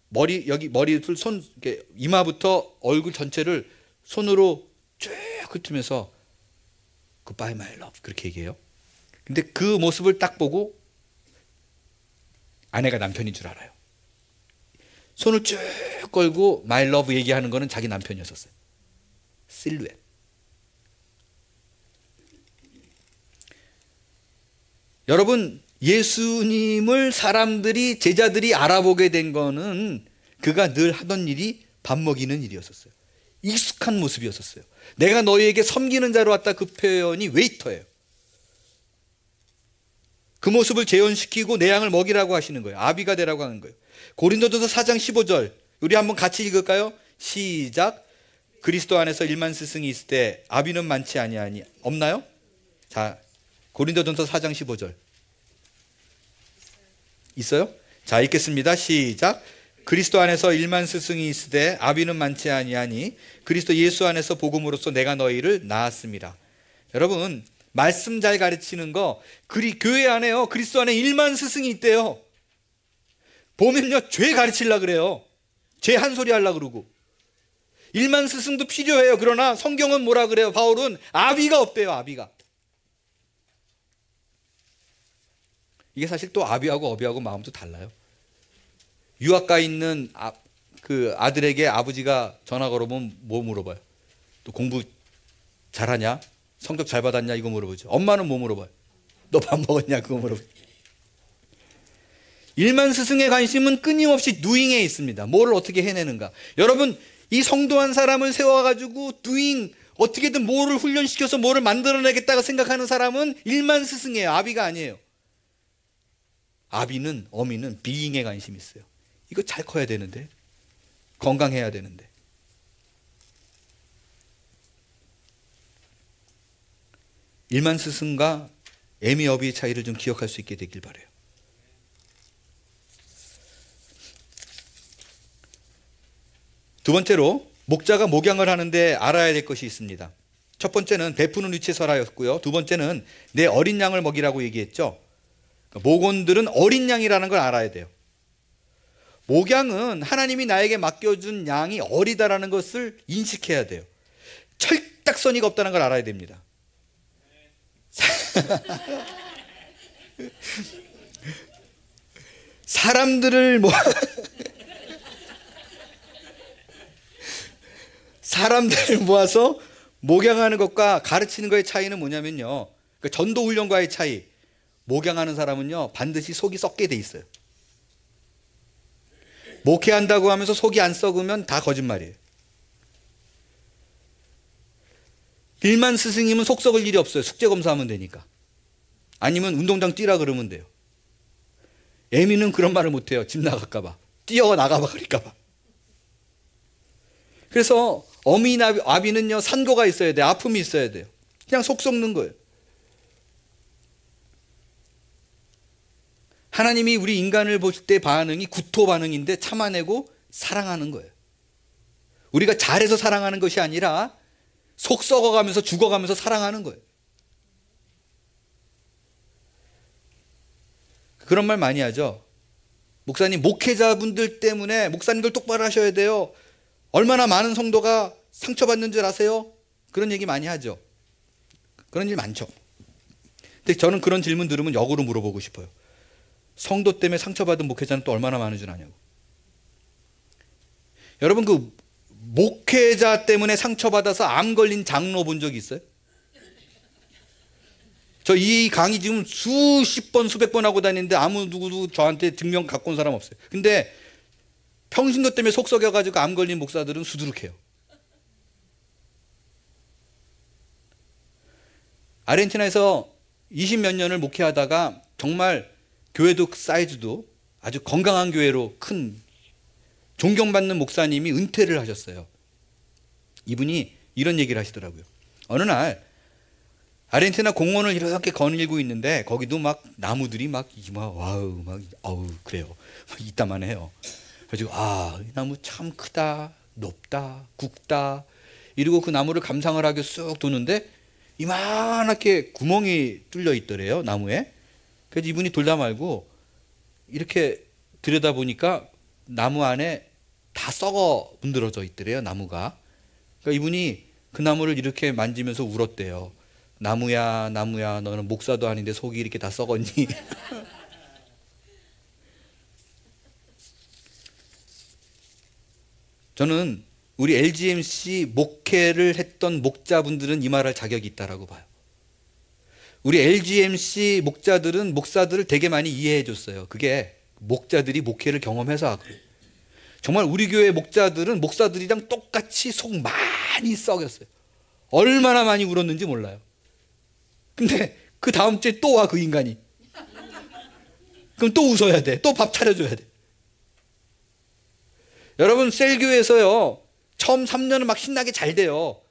머리 여기 머리를 손 이렇게 이마부터 얼굴 전체를 손으로 쭉 훑으면서 Goodbye my love 그렇게 얘기해요. 근데 그 모습을 딱 보고 아내가 남편인 줄 알아요. 손을 쭉 걸고 my love 얘기하는 거는 자기 남편이었었어요. 실루엣. 여러분, 예수님을 사람들이 제자들이 알아보게 된 거는 그가 늘 하던 일이 밥 먹이는 일이었었어요. 익숙한 모습이었었어요. 내가 너희에게 섬기는 자로 왔다 그 표현이 웨이터예요. 그 모습을 재현시키고 내 양을 먹이라고 하시는 거예요. 아비가 되라고 하는 거예요. 고린도전서 4장 15절 우리 한번 같이 읽을까요? 시작. 그리스도 안에서 1만 스승이 있을 때 아비는 많지 아니하니 없나요? 자, 고린도전서 4장 15절 있어요? 자, 읽겠습니다. 시작. 그리스도 안에서 1만 스승이 있을 때 아비는 많지 아니하니 그리스도 예수 안에서 복음으로써 내가 너희를 낳았습니다. 여러분, 말씀 잘 가르치는 거 교회 안에요. 그리스도 안에 1만 스승이 있대요. 보면요, 죄 가르치려고 그래요. 죄 한 소리 하려고 그러고. 1만 스승도 필요해요. 그러나 성경은 뭐라 그래요? 바울은 아비가 없대요. 아비가. 이게 사실 또 아비하고 어비하고 마음도 달라요. 유학가 있는 그 아들에게 아버지가 전화 걸어보면 뭐 물어봐요? 또 공부 잘하냐? 성적 잘 받았냐? 이거 물어보죠. 엄마는 뭐 물어봐요? 너 밥 먹었냐? 그거 물어봐요. 1만 스승의 관심은 끊임없이 doing에 있습니다. 뭐를 어떻게 해내는가. 여러분, 이 성도 한 사람을 세워가지고 doing, 어떻게든 뭐를 훈련시켜서 뭐를 만들어내겠다고 생각하는 사람은 1만 스승이에요. 아비가 아니에요. 아비는, 어미는 being에 관심이 있어요. 이거 잘 커야 되는데, 건강해야 되는데. 일만 스승과 애미 어비의 차이를 좀 기억할 수 있게 되길 바라요. 두 번째로 목자가 목양을 하는데 알아야 될 것이 있습니다. 첫 번째는 베푸는 위치에 서라였고요. 두 번째는 내 어린 양을 먹이라고 얘기했죠. 목원들은 어린 양이라는 걸 알아야 돼요. 목양은 하나님이 나에게 맡겨준 양이 어리다라는 것을 인식해야 돼요. 철딱서니가 없다는 걸 알아야 됩니다. 사람들을 모아서 목양하는 것과 가르치는 것의 차이는 뭐냐면요, 전도 훈련과의 차이. 목양하는 사람은요 반드시 속이 썩게 돼 있어요. 목회한다고 하면서 속이 안 썩으면 다 거짓말이에요. 1만 스승님은 속 썩을 일이 없어요. 숙제 검사하면 되니까. 아니면 운동장 뛰라 그러면 돼요. 애미는 그런 말을 못해요. 집 나갈까 봐. 뛰어나가 봐 그럴까 봐. 그래서 어미나 아비는요 산고가 있어야 돼요. 아픔이 있어야 돼요. 그냥 속 썩는 거예요. 하나님이 우리 인간을 볼 때 반응이 구토 반응인데 참아내고 사랑하는 거예요. 우리가 잘해서 사랑하는 것이 아니라 속 썩어가면서 죽어가면서 사랑하는 거예요. 그런 말 많이 하죠. 목사님, 목회자분들 때문에 목사님들 똑바로 하셔야 돼요. 얼마나 많은 성도가 상처받는 줄 아세요? 그런 얘기 많이 하죠. 그런 일 많죠. 근데 저는 그런 질문 들으면 역으로 물어보고 싶어요. 성도 때문에 상처받은 목회자는 또 얼마나 많은 줄 아냐고. 여러분, 그 목회자 때문에 상처받아서 암 걸린 장로 본 적 있어요? 저 이 강의 지금 수십 번 수백 번 하고 다니는데 아무 누구도 저한테 증명 갖고 온 사람 없어요. 근데 평신도 때문에 속 썩여가지고 암 걸린 목사들은 수두룩해요. 아르헨티나에서 20몇 년을 목회하다가 정말 교회도 사이즈도 아주 건강한 교회로 큰 존경받는 목사님이 은퇴를 하셨어요. 이분이 이런 얘기를 하시더라고요. 어느 날 아르헨티나 공원을 이렇게 거닐고 있는데 거기도 막 나무들이 막 와우 막 어우 그래요. 이따만해요. 그래서 이 나무 참 크다, 높다, 굵다. 이러고 그 나무를 감상을 하게 쑥 도는데 이만하게 구멍이 뚫려 있더래요, 나무에. 그래서 이분이 돌다 말고 이렇게 들여다보니까 나무 안에 다 썩어 문드러져 있더래요, 나무가. 그러니까 이분이 그 나무를 이렇게 만지면서 울었대요. 나무야, 나무야, 너는 목사도 아닌데 속이 이렇게 다 썩었니? 저는 우리 LGMC 목회를 했던 목자분들은 이 말할 자격이 있다라고 봐요. 우리 LGMC 목자들은 목사들을 되게 많이 이해해 줬어요. 그게 목자들이 목회를 경험해서 그래요. 정말 우리 교회 목자들은 목사들이랑 똑같이 속 많이 썩였어요. 얼마나 많이 울었는지 몰라요. 근데 그 다음 주에 또 와 그 인간이. 그럼 또 웃어야 돼. 또 밥 차려줘야 돼. 여러분 셀교회에서요 처음 3년은 막 신나게 잘 돼요.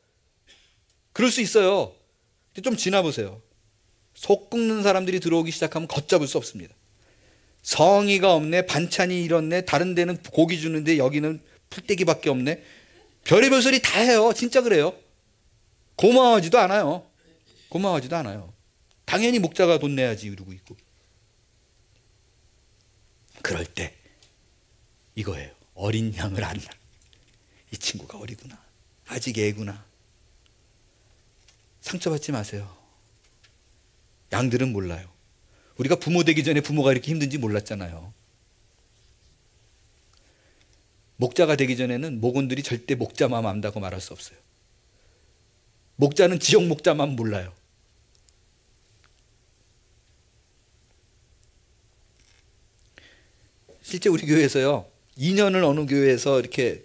그럴 수 있어요. 근데 좀 지나보세요. 속 끓는 사람들이 들어오기 시작하면 걷잡을 수 없습니다. 성의가 없네, 반찬이 이렇네, 다른 데는 고기 주는데 여기는 풀떼기밖에 없네. 별의별 소리 다 해요. 진짜 그래요. 고마워하지도 않아요. 고마워하지도 않아요. 당연히 목자가 돈 내야지 이러고 있고. 그럴 때 이거예요. 어린 양을 안나. 이 친구가 어리구나. 아직 애구나. 상처받지 마세요. 양들은 몰라요. 우리가 부모 되기 전에 부모가 이렇게 힘든지 몰랐잖아요. 목자가 되기 전에는 목원들이 절대 목자 마음 안다고 말할 수 없어요. 목자는 지역 목자만 몰라요. 실제 우리 교회에서요 2년을 어느 교회에서 이렇게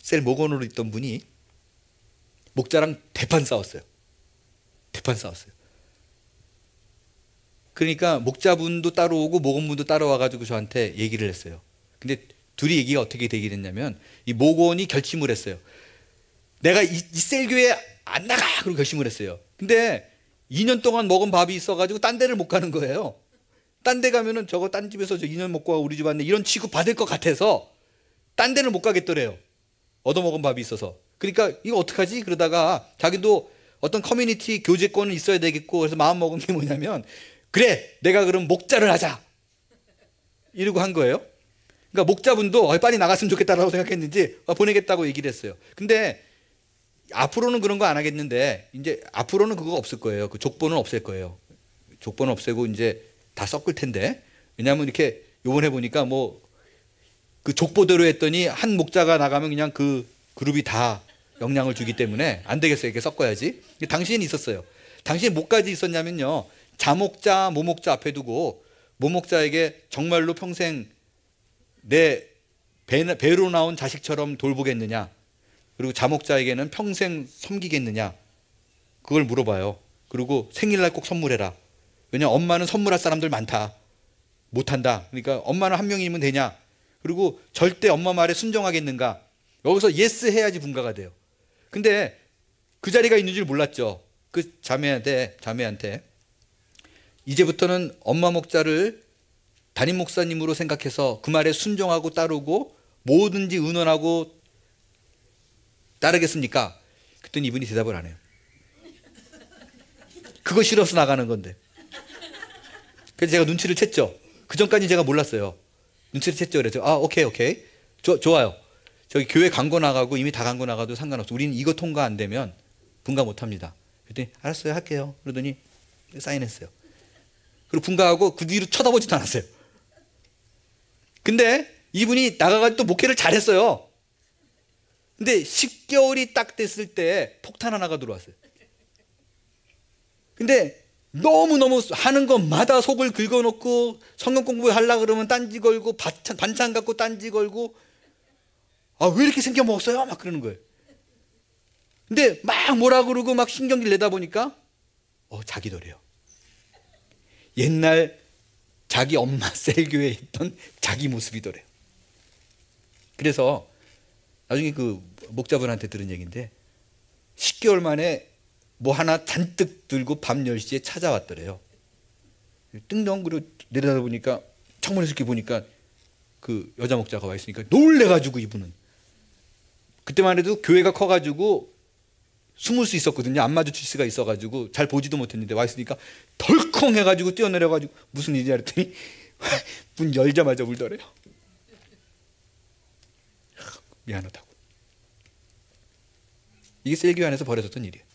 셀 목원으로 있던 분이 목자랑 대판 싸웠어요. 그러니까 목자분도 따로 오고 목원분도 따로 와가지고 저한테 얘기를 했어요. 근데 둘이 얘기가 어떻게 되게 됐냐면 이 목원이 결심을 했어요. 내가 이 셀교회 안 나가! 그러고 결심을 했어요. 근데 2년 동안 먹은 밥이 있어가지고 딴 데를 못 가는 거예요. 딴 데 가면은 저거 딴 집에서 저 2년 먹고 우리 집 왔네 이런 취급 받을 것 같아서 딴 데는 못 가겠더래요. 얻어먹은 밥이 있어서. 그러니까 이거 어떡하지? 그러다가 자기도 어떤 커뮤니티 교제권은 있어야 되겠고 그래서 마음 먹은 게 뭐냐면 그래 내가 그럼 목자를 하자 이러고 한 거예요. 그러니까 목자분도 빨리 나갔으면 좋겠다라고 생각했는지 보내겠다고 얘기를 했어요. 근데 앞으로는 그런 거 안 하겠는데 이제 앞으로는 그거 없을 거예요. 그 족보는 없앨 거예요. 족보는 없애고 이제 다 섞을 텐데 왜냐하면 이렇게 요번에 보니까 뭐 그 족보대로 했더니 한 목자가 나가면 그냥 그 그룹이 다 영향을 주기 때문에 안 되겠어요. 이렇게 섞어야지. 당신이 있었어요. 당신이 뭐까지 있었냐면요. 자목자, 모목자 앞에 두고 모목자에게 정말로 평생 내 배로 나온 자식처럼 돌보겠느냐. 그리고 자목자에게는 평생 섬기겠느냐. 그걸 물어봐요. 그리고 생일날 꼭 선물해라. 왜냐 엄마는 선물할 사람들 많다. 못한다. 그러니까 엄마는 한 명이면 되냐. 그리고 절대 엄마 말에 순종하겠는가. 여기서 예스 해야지 분가가 돼요. 근데 그 자리가 있는 줄 몰랐죠. 그 자매한테 이제부터는 엄마 목자를 담임 목사님으로 생각해서 그 말에 순종하고 따르고 뭐든지 의논하고 따르겠습니까? 그랬더니 이분이 대답을 안 해요. 그거 싫어서 나가는 건데. 그래서 제가 눈치를 챘죠. 그 전까지 제가 몰랐어요. 눈치를 챘죠. 그래서 오케이. 좋아요. 저기 교회 광고 나가고 이미 다 광고 나가도 상관없어. 우리는 이거 통과 안 되면 분가 못 합니다. 그랬더니 알았어요. 할게요. 그러더니 사인했어요. 그리고 분가하고 그 뒤로 쳐다보지도 않았어요. 근데 이분이 나가가지고 또 목회를 잘했어요. 근데 10개월이 딱 됐을 때 폭탄 하나가 들어왔어요. 근데 너무너무 하는 것마다 속을 긁어놓고 성경 공부하려고 그러면 딴지 걸고 반찬 갖고 딴지 걸고 왜 이렇게 생겨 먹었어요? 막 그러는 거예요. 근데 막 뭐라 그러고 막 신경질 내다 보니까 자기도래요. 옛날 자기 엄마 셀교회에 있던 자기 모습이더래요. 그래서 나중에 그 목자분한테 들은 얘기인데 10개월 만에 뭐 하나 잔뜩 들고 밤 10시에 찾아왔더래요. 뜬덩그려 내려다보니까 창문에서 이렇게 보니까 그 여자 목자가 와 있으니까 놀래가지고 이분은 그때만 해도 교회가 커가지고 숨을 수 있었거든요. 안 마주칠 수가 있어가지고 잘 보지도 못했는데 와 있으니까 덜컹 해가지고 뛰어내려가지고 무슨 일이냐 그랬더니 문 열자마자 울더래요. 미안하다고. 이게 셀교회 안에서 벌어졌던 일이에요.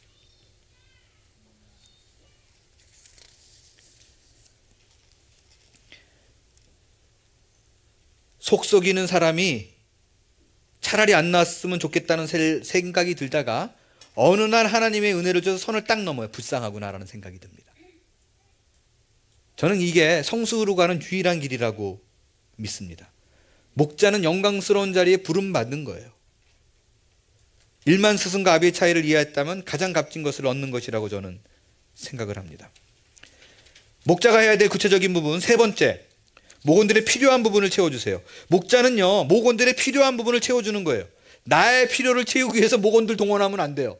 속 썩이는 사람이 차라리 안 나왔으면 좋겠다는 생각이 들다가 어느 날 하나님의 은혜를 줘서 선을 딱 넘어요. 불쌍하구나라는 생각이 듭니다. 저는 이게 성수로 가는 유일한 길이라고 믿습니다. 목자는 영광스러운 자리에 부름받는 거예요. 일만 스승과 아비의 차이를 이해했다면 가장 값진 것을 얻는 것이라고 저는 생각을 합니다. 목자가 해야 될 구체적인 부분 세 번째, 목원들의 필요한 부분을 채워주세요. 목자는요, 목원들의 필요한 부분을 채워주는 거예요. 나의 필요를 채우기 위해서 목원들 동원하면 안 돼요.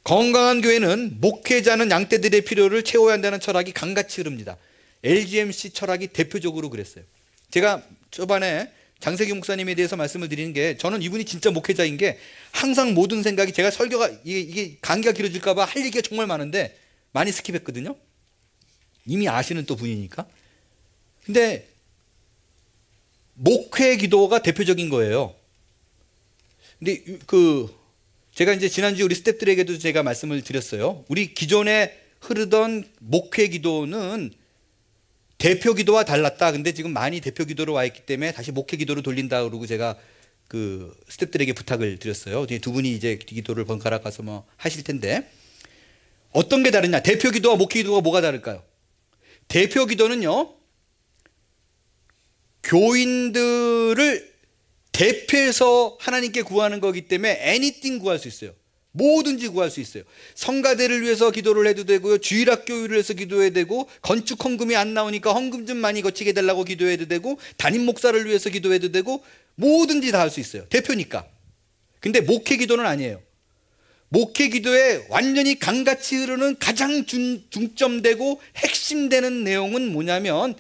건강한 교회는 목회자는 양떼들의 필요를 채워야 한다는 철학이 강같이 흐릅니다. LGMC 철학이 대표적으로 그랬어요. 제가 초반에 장세기 목사님에 대해서 말씀을 드리는 게 저는 이분이 진짜 목회자인 게 항상 모든 생각이 제가 설교가 이게 강의가 길어질까 봐 할 얘기가 정말 많은데 많이 스킵했거든요. 이미 아시는 또 분이니까. 근데 목회 기도가 대표적인 거예요. 근데 제가 이제 지난주 우리 스태프들에게도 제가 말씀을 드렸어요. 우리 기존에 흐르던 목회 기도는 대표 기도와 달랐다. 근데 지금 많이 대표 기도로 와 있기 때문에 다시 목회 기도로 돌린다 그러고 제가 그 스태프들에게 부탁을 드렸어요. 두 분이 이제 기도를 번갈아 가서 뭐 하실 텐데 어떤 게 다르냐? 대표 기도와 목회 기도가 뭐가 다를까요? 대표 기도는요, 교인들을 대표해서 하나님께 구하는 거기 때문에 anything 구할 수 있어요. 뭐든지 구할 수 있어요. 성가대를 위해서 기도를 해도 되고요, 주일학교를 위해서 기도해도 되고, 건축 헌금이 안 나오니까 헌금 좀 많이 거치게 해달라고 기도해도 되고, 담임 목사를 위해서 기도해도 되고, 뭐든지 다 할 수 있어요. 대표니까. 근데 목회 기도는 아니에요. 목회 기도에 완전히 강같이 흐르는 가장 중점되고 핵심되는 내용은 뭐냐면,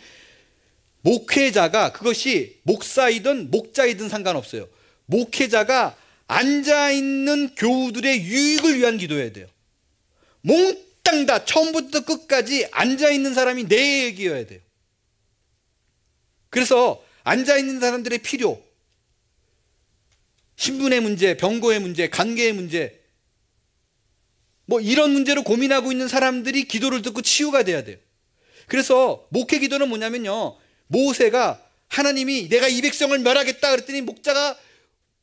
목회자가, 그것이 목사이든 목자이든 상관없어요, 목회자가 앉아있는 교우들의 유익을 위한 기도해야 돼요. 몽땅 다 처음부터 끝까지 앉아있는 사람이 내 얘기여야 돼요. 그래서 앉아있는 사람들의 필요, 신분의 문제, 병고의 문제, 관계의 문제, 뭐 이런 문제로 고민하고 있는 사람들이 기도를 듣고 치유가 돼야 돼요. 그래서 목회 기도는 뭐냐면요, 모세가 하나님이 내가 이 백성을 멸하겠다 그랬더니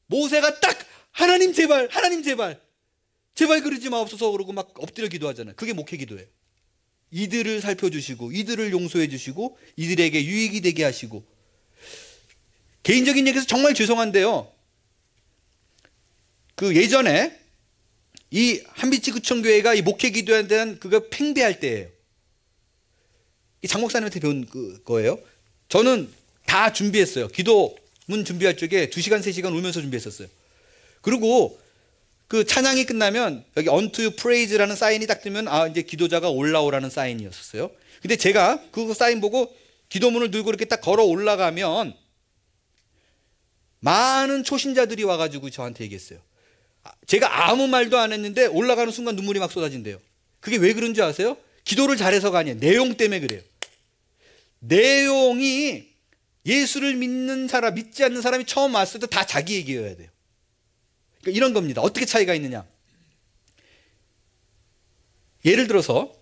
모세가 딱 하나님 제발, 하나님 제발, 제발 그러지 마옵소서 그러고 막 엎드려 기도하잖아요. 그게 목회 기도예요. 이들을 살펴주시고 이들을 용서해 주시고 이들에게 유익이 되게 하시고. 개인적인 얘기해서 정말 죄송한데요, 그 예전에 이 한빛지구청교회가 이 목회 기도에 대한 그거 팽배할 때예요. 이 장 목사님한테 배운 거예요. 저는 다 준비했어요. 기도문 준비할 적에 2시간 3시간 울면서 준비했었어요. 그리고 그 찬양이 끝나면 여기 unto you praise라는 사인이 딱 뜨면 이제 기도자가 올라오라는 사인이었어요. 근데 제가 그 사인 보고 기도문을 들고 이렇게 딱 걸어 올라가면 많은 초신자들이 와가지고 저한테 얘기했어요. 제가 아무 말도 안 했는데 올라가는 순간 눈물이 막 쏟아진대요. 그게 왜 그런지 아세요? 기도를 잘해서가 아니에요. 내용 때문에 그래요. 내용이 예수를 믿는 사람, 믿지 않는 사람이 처음 왔을 때 다 자기 얘기여야 돼요. 그러니까 이런 겁니다. 어떻게 차이가 있느냐? 예를 들어서,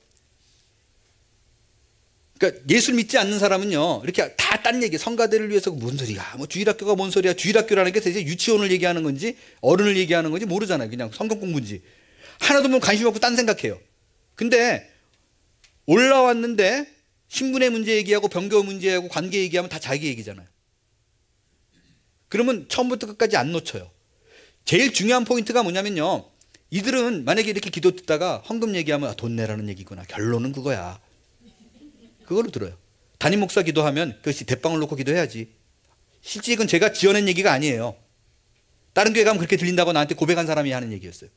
그러니까 예수를 믿지 않는 사람은요, 이렇게 다 딴 얘기, 성가대를 위해서 뭔 소리야, 뭐 주일학교가 뭔 소리야, 주일학교라는 게 대체 유치원을 얘기하는 건지 어른을 얘기하는 건지 모르잖아요. 그냥 성경 공부인지 하나도 뭐 관심 없고 딴 생각해요. 근데 올라왔는데 신분의 문제 얘기하고 병교 문제 얘기하고 관계 얘기하면 다 자기 얘기잖아요. 그러면 처음부터 끝까지 안 놓쳐요. 제일 중요한 포인트가 뭐냐면요, 이들은 만약에 이렇게 기도 듣다가 헌금 얘기하면 돈 내라는 얘기구나. 결론은 그거야. 그거를 들어요. 담임 목사 기도하면 그것이 대방을 놓고 기도해야지. 실제 이건 제가 지어낸 얘기가 아니에요. 다른 교회 가면 그렇게 들린다고 나한테 고백한 사람이 하는 얘기였어요.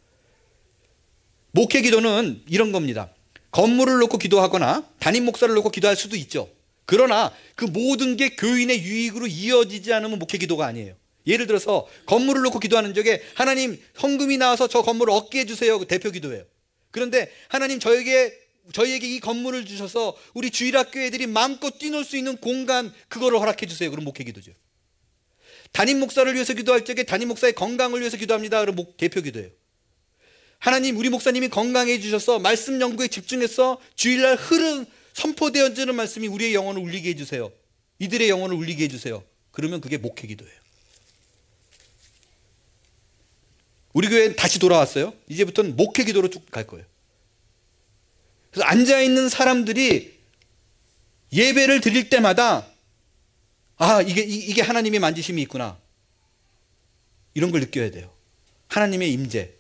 목회 기도는 이런 겁니다. 건물을 놓고 기도하거나 담임 목사를 놓고 기도할 수도 있죠. 그러나 그 모든 게 교인의 유익으로 이어지지 않으면 목회 기도가 아니에요. 예를 들어서 건물을 놓고 기도하는 적에 하나님 헌금이 나와서 저 건물을 얻게 해주세요. 그 대표 기도예요. 그런데 하나님 저에게 이 건물을 주셔서 우리 주일학교 애들이 마음껏 뛰놀 수 있는 공간 그거를 허락해 주세요. 그럼 목회 기도죠. 담임 목사를 위해서 기도할 적에 담임 목사의 건강을 위해서 기도합니다. 그럼 대표 기도예요. 하나님 우리 목사님이 건강해 주셔서 말씀 연구에 집중해서 주일날 선포되어지는 말씀이 우리의 영혼을 울리게 해주세요. 이들의 영혼을 울리게 해주세요. 그러면 그게 목회 기도예요. 우리 교회는 다시 돌아왔어요. 이제부터는 목회 기도로 쭉 갈 거예요. 그래서 앉아있는 사람들이 예배를 드릴 때마다 이게 하나님의 만지심이 있구나. 이런 걸 느껴야 돼요. 하나님의 임재.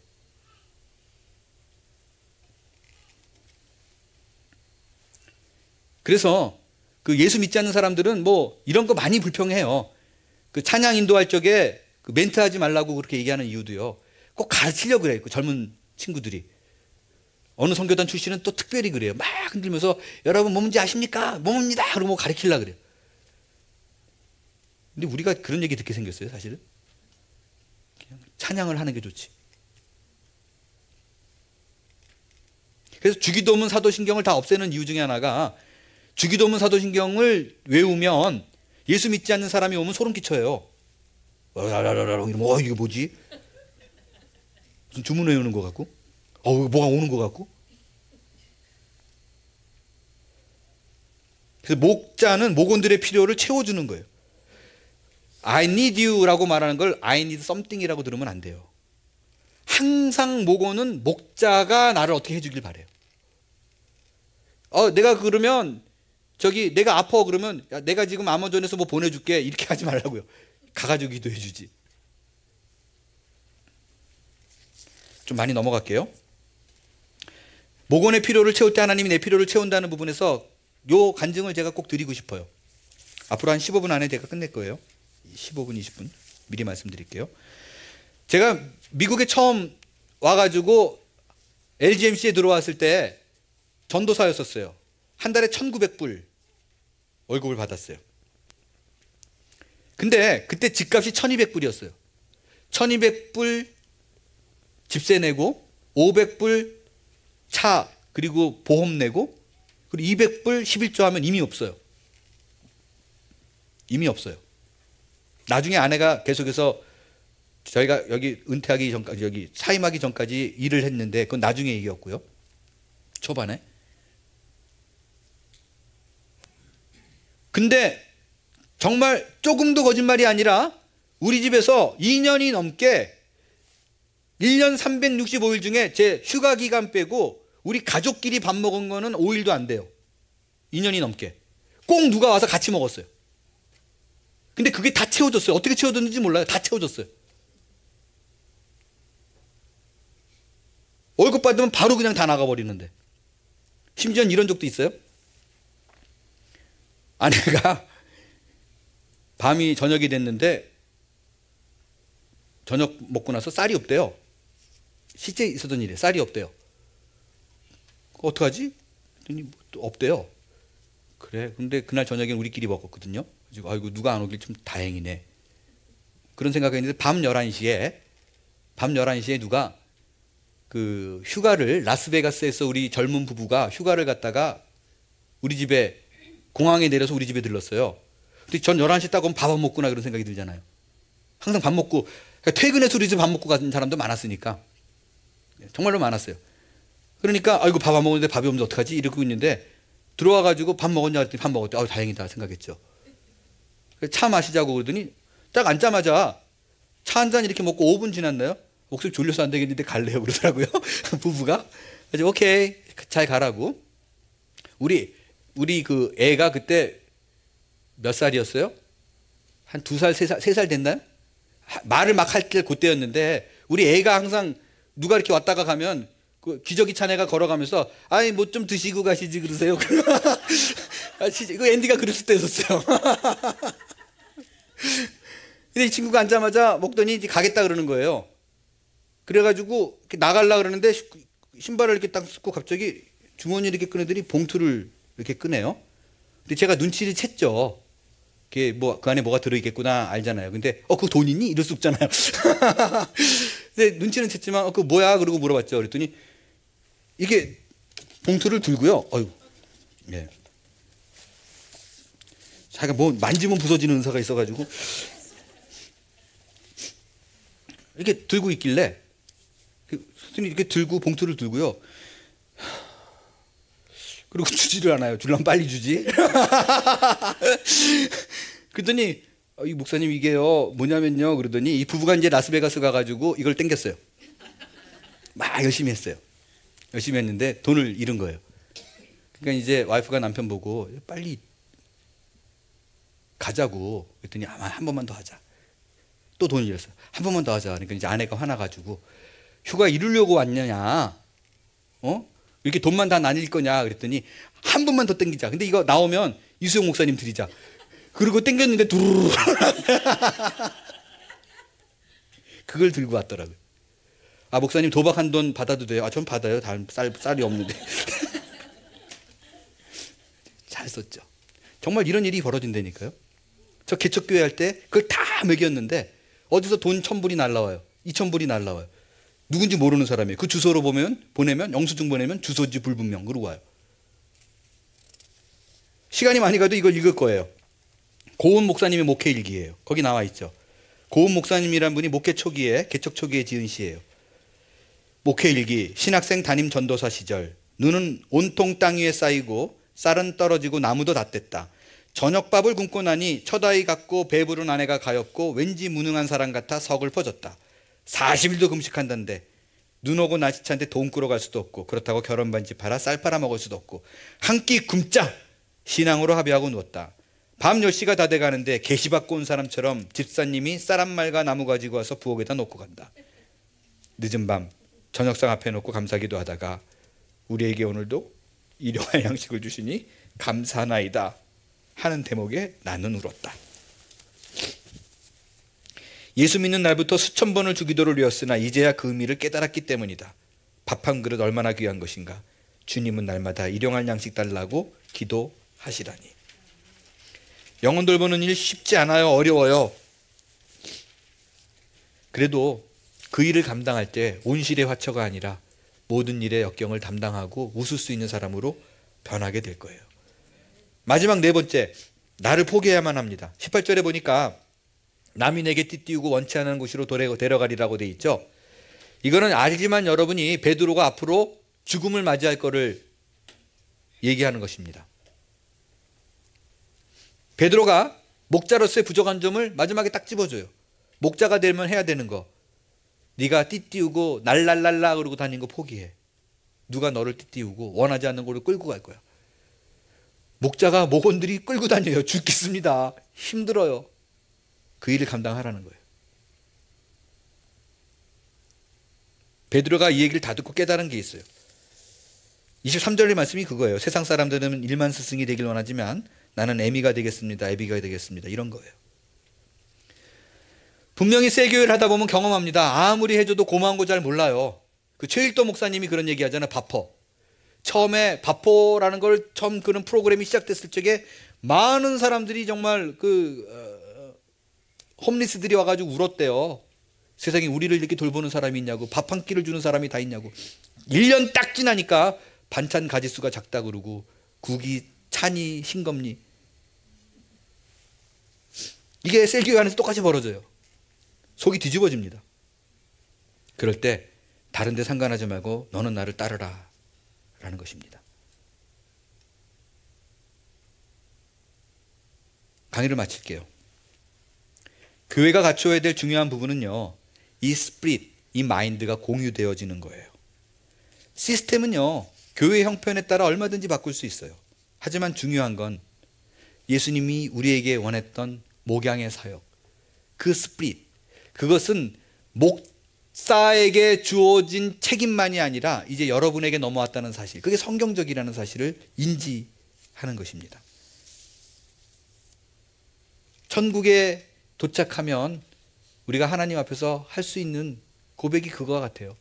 그래서 그 예수 믿지 않는 사람들은 뭐 이런 거 많이 불평해요. 그 찬양 인도할 적에 그 멘트 하지 말라고 그렇게 얘기하는 이유도요. 꼭 가르치려고 그래요. 그 젊은 친구들이. 어느 선교단 출신은 또 특별히 그래요. 막 흔들면서 여러분 뭐 뭔지 아십니까? 뭐입니다. 그러고 뭐 가르치려고 그래요. 근데 우리가 그런 얘기 듣게 생겼어요. 사실은. 그냥 찬양을 하는 게 좋지. 그래서 주기도문 사도신경을 다 없애는 이유 중에 하나가 주기도문 사도신경을 외우면 예수 믿지 않는 사람이 오면 소름 끼쳐요. 이러면 이게 뭐지? 무슨 주문 외우는 것 같고 뭐가 오는 것 같고. 그래서 목원들의 필요를 채워주는 거예요. I need you라고 말하는 걸 I need something이라고 들으면 안 돼요. 항상 목원은 목자가 나를 어떻게 해주길 바래요. 내가 그러면 내가 아파 그러면 내가 지금 아마존에서 뭐 보내줄게 이렇게 하지 말라고요. 가가지고 기도해 주지. 좀 많이 넘어갈게요. 목원의 필요를 채울 때 하나님이 내 필요를 채운다는 부분에서 요 간증을 제가 꼭 드리고 싶어요. 앞으로 한 15분 안에 제가 끝낼 거예요. 15분, 20분 미리 말씀드릴게요. 제가 미국에 처음 와가지고 LGMC에 들어왔을 때 전도사였었어요. 한 달에 1,900불 월급을 받았어요. 근데 그때 집값이 1,200불이었어요. 1,200불 집세 내고 500불 차 그리고 보험 내고 그리고 200불 11조 하면 이미 없어요. 이미 없어요. 나중에 아내가 계속해서 저희가 여기 은퇴하기 전까지 여기 사임하기 전까지 일을 했는데 그건 나중에 얘기였고요. 초반에. 근데 정말 조금도 거짓말이 아니라 우리 집에서 2년이 넘게 1년 365일 중에 제 휴가 기간 빼고 우리 가족끼리 밥 먹은 거는 5일도 안 돼요. 2년이 넘게. 꼭 누가 와서 같이 먹었어요. 근데 그게 다 채워졌어요. 어떻게 채워졌는지 몰라요. 다 채워졌어요. 월급 받으면 바로 그냥 다 나가버리는데. 심지어는 이런 적도 있어요. 아내가 저녁이 됐는데 저녁 먹고 나서 쌀이 없대요. 실제 있었던 일이에요. 쌀이 없대요. 어떡하지? 그랬더니 없대요. 그래. 근데 그날 저녁엔 우리끼리 먹었거든요. 그래서 아이고 누가 안 오길 좀 다행이네. 그런 생각했는데 밤 11시에 누가 그 휴가를 라스베가스에서 우리 젊은 부부가 휴가를 갔다가 우리 집에 공항에 내려서 우리 집에 들렀어요. 근데 전 11시 딱 오면 밥 안 먹구나 그런 생각이 들잖아요. 항상 밥 먹고 퇴근해서 우리 집 밥 먹고 가는 사람도 많았으니까. 정말로 많았어요. 그러니까 아이고 밥 안 먹었는데 밥이 없는데 어떡하지? 이러고 있는데 들어와가지고 밥 먹었냐 그랬더니 밥 먹었대. 다행이다 생각했죠. 차 마시자고 그러더니 딱 앉자마자 차 한 잔 이렇게 먹고 5분 지났나요? 목소리 졸려서 안 되겠는데 갈래요 그러더라고요. 부부가. 그래서 오케이 잘 가라고. 우리 그 애가 그때 몇 살이었어요? 한 2살, 3살 됐나요? 말을 막 할 때 그때였는데 우리 애가 항상 누가 이렇게 왔다가 가면 그 기저귀 찬 애가 걸어가면서 아이 뭐 좀 드시고 가시지 그러세요. 그 앤디가 그랬을 때였었어요. 근데 이 친구가 앉자마자 먹더니 이제 가겠다 그러는 거예요. 그래가지고 나가려고 그러는데 신발을 이렇게 딱 쓰고 갑자기 주머니 이렇게 꺼내더니 봉투를 이렇게 꺼내요. 근데 제가 눈치를 챘죠. 그게 뭐 그 안에 뭐가 들어있겠구나 알잖아요. 근데 그거 돈 있니? 이럴 수 없잖아요. 근데 눈치는 챘지만 그거 뭐야? 그러고 물어봤죠. 그랬더니 이게 봉투를 들고요. 어휴, 예. 자기가 뭐 만지면 부서지는 은사가 있어가지고 이렇게 들고 있길래 스승이 이렇게 들고 봉투를 들고요. 그리고 주지를 않아요. 줄라면 빨리 주지. 그랬더니 이 목사님 이게요 뭐냐면요 그러더니 이 부부가 이제 라스베가스 가가지고 이걸 땡겼어요. 막 열심히 했어요. 열심히 했는데 돈을 잃은 거예요. 그러니까 이제 와이프가 남편 보고 빨리 가자고 그랬더니 아마 한 번만 더 하자. 또 돈을 잃었어요. 한 번만 더 하자. 그러니까 이제 아내가 화나가지고 휴가 이루려고 왔느냐? 이렇게 돈만 다 나뉠 거냐? 그랬더니 한 번만 더 땡기자. 근데 이거 나오면 이수영 목사님 드리자. 그리고 땡겼는데 두루루 그걸 들고 왔더라고요. 아 목사님 도박한 돈 받아도 돼요? 아 전 받아요. 쌀이 없는데. 잘 썼죠. 정말 이런 일이 벌어진다니까요. 저 개척교회 할 때 그걸 다 먹였는데 어디서 돈 1,000불이 날라와요. 2,000불이 날라와요. 누군지 모르는 사람이에요. 그 주소로 보내면 영수증 보내면 주소지 불분명 그러고 와요. 시간이 많이 가도 이걸 읽을 거예요. 고은 목사님의 목회 일기예요. 거기 나와 있죠. 고은 목사님이란 분이 목회 초기에 개척 초기에 지은 시예요. 목회 일기 신학생 담임 전도사 시절 눈은 온통 땅 위에 쌓이고 쌀은 떨어지고 나무도 다 뗐다. 저녁밥을 굶고 나니 첫아이 같고 배부른 아내가 가엾고 왠지 무능한 사람 같아 서글퍼졌다. 40일도 금식한다는데 눈 오고 날씨 차인데 돈 끌어 갈 수도 없고 그렇다고 결혼 반지 팔아 쌀 팔아 먹을 수도 없고 한 끼 굶자 신앙으로 합의하고 누웠다. 밤 10시가 다 돼가는데 계시 받고 온 사람처럼 집사님이 쌀 한 말과 나무 가지고 와서 부엌에다 놓고 간다. 늦은 밤 저녁상 앞에 놓고 감사기도 하다가 우리에게 오늘도 일용할 양식을 주시니 감사하나이다 하는 대목에 나는 울었다. 예수 믿는 날부터 수천 번을 주기도를 외웠으나 이제야 그 의미를 깨달았기 때문이다. 밥 한 그릇 얼마나 귀한 것인가. 주님은 날마다 일용할 양식 달라고 기도하시라니. 영혼 돌보는 일 쉽지 않아요. 어려워요. 그래도 그 일을 감당할 때 온실의 화처가 아니라 모든 일의 역경을 담당하고 웃을 수 있는 사람으로 변하게 될 거예요. 마지막 네 번째, 나를 포기해야만 합니다. 18절에 보니까 남이 내게 띠띠우고 원치 않은 곳으로 데려가리라고 돼 있죠. 이거는 알지만 여러분이 베드로가 앞으로 죽음을 맞이할 거를 얘기하는 것입니다. 베드로가 목자로서의 부족한 점을 마지막에 딱 집어줘요. 목자가 되면 해야 되는 거. 네가 띠띠우고 날랄랄라 그러고 다니는 거 포기해. 누가 너를 띠띠우고 원하지 않는 곳을 끌고 갈 거야. 목자가 목원들이 끌고 다녀요. 죽겠습니다. 힘들어요. 그 일을 감당하라는 거예요. 베드로가 이 얘기를 다 듣고 깨달은 게 있어요. 23절의 말씀이 그거예요. 세상 사람들은 일만 스승이 되길 원하지만 나는 애미가 되겠습니다. 애비가 되겠습니다. 이런 거예요. 분명히 새 교회를 하다 보면 경험합니다. 아무리 해줘도 고마운 거 잘 몰라요. 그 최일도 목사님이 그런 얘기 하잖아요. 바퍼. 처음에 바퍼라는 걸 처음 그런 프로그램이 시작됐을 적에 많은 사람들이 정말 홈리스들이 와가지고 울었대요. 세상에 우리를 이렇게 돌보는 사람이 있냐고, 밥 한 끼를 주는 사람이 다 있냐고. 1년 딱 지나니까 반찬 가짓수가 작다 그러고 국이 찬이 싱겁니. 이게 셀교회 안에서 똑같이 벌어져요. 속이 뒤집어집니다. 그럴 때 다른 데 상관하지 말고 너는 나를 따르라 라는 것입니다. 강의를 마칠게요. 교회가 갖춰야 될 중요한 부분은요, 이 스프릿, 이 마인드가 공유되어지는 거예요. 시스템은요, 교회 형편에 따라 얼마든지 바꿀 수 있어요. 하지만 중요한 건 예수님이 우리에게 원했던 목양의 사역, 그 스프릿, 그것은 목사에게 주어진 책임만이 아니라 이제 여러분에게 넘어왔다는 사실, 그게 성경적이라는 사실을 인지하는 것입니다. 천국에 도착하면 우리가 하나님 앞에서 할 수 있는 고백이 그거 같아요.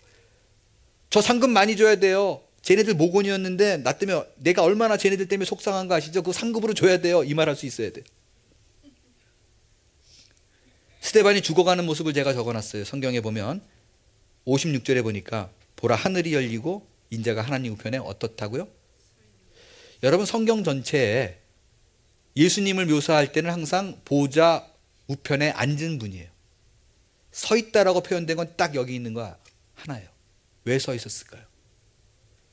저 상금 많이 줘야 돼요. 쟤네들 모곤이었는데 나 때문에, 내가 얼마나 쟤네들 때문에 속상한 거 아시죠? 그 상급으로 줘야 돼요. 이 말 할 수 있어야 돼요. 스데반이 죽어가는 모습을 제가 적어놨어요. 성경에 보면 56절에 보니까 보라 하늘이 열리고 인자가 하나님 우편에 어떻다고요? 여러분, 성경 전체에 예수님을 묘사할 때는 항상 보좌 우편에 앉은 분이에요. 서 있다라고 표현된 건 딱 여기 있는 거 하나예요. 왜 서 있었을까요?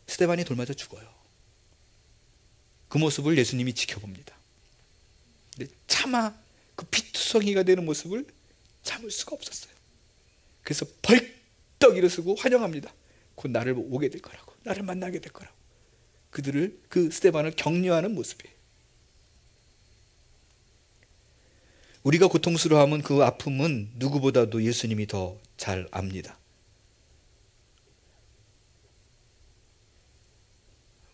스데반이 돌맞아 죽어요. 그 모습을 예수님이 지켜봅니다. 근데 차마 그 피투성이가 되는 모습을 참을 수가 없었어요. 그래서 벌떡 일어서고 환영합니다. 곧 나를 오게 될 거라고, 나를 만나게 될 거라고. 그들을, 그 스데반을 격려하는 모습이에요. 우리가 고통스러워하면 그 아픔은 누구보다도 예수님이 더 잘 압니다.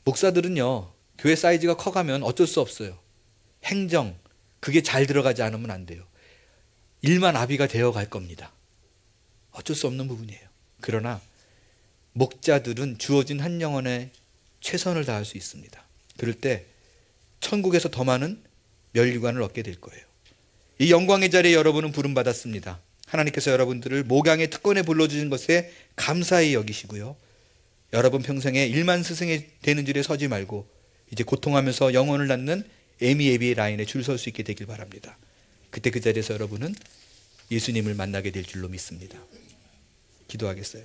목사들은요, 교회 사이즈가 커가면 어쩔 수 없어요. 행정, 그게 잘 들어가지 않으면 안 돼요. 일만 아비가 되어 갈 겁니다. 어쩔 수 없는 부분이에요. 그러나 목자들은 주어진 한 영혼에 최선을 다할 수 있습니다. 그럴 때 천국에서 더 많은 면류관을 얻게 될 거예요. 이 영광의 자리에 여러분은 부름받았습니다. 하나님께서 여러분들을 목양의 특권에 불러주신 것에 감사히 여기시고요. 여러분 평생에 일만 스승이 되는 줄에 서지 말고 이제 고통하면서 영혼을 낳는 에미에비의 라인에 줄 설 수 있게 되길 바랍니다. 그때 그 자리에서 여러분은 예수님을 만나게 될 줄로 믿습니다. 기도하겠어요.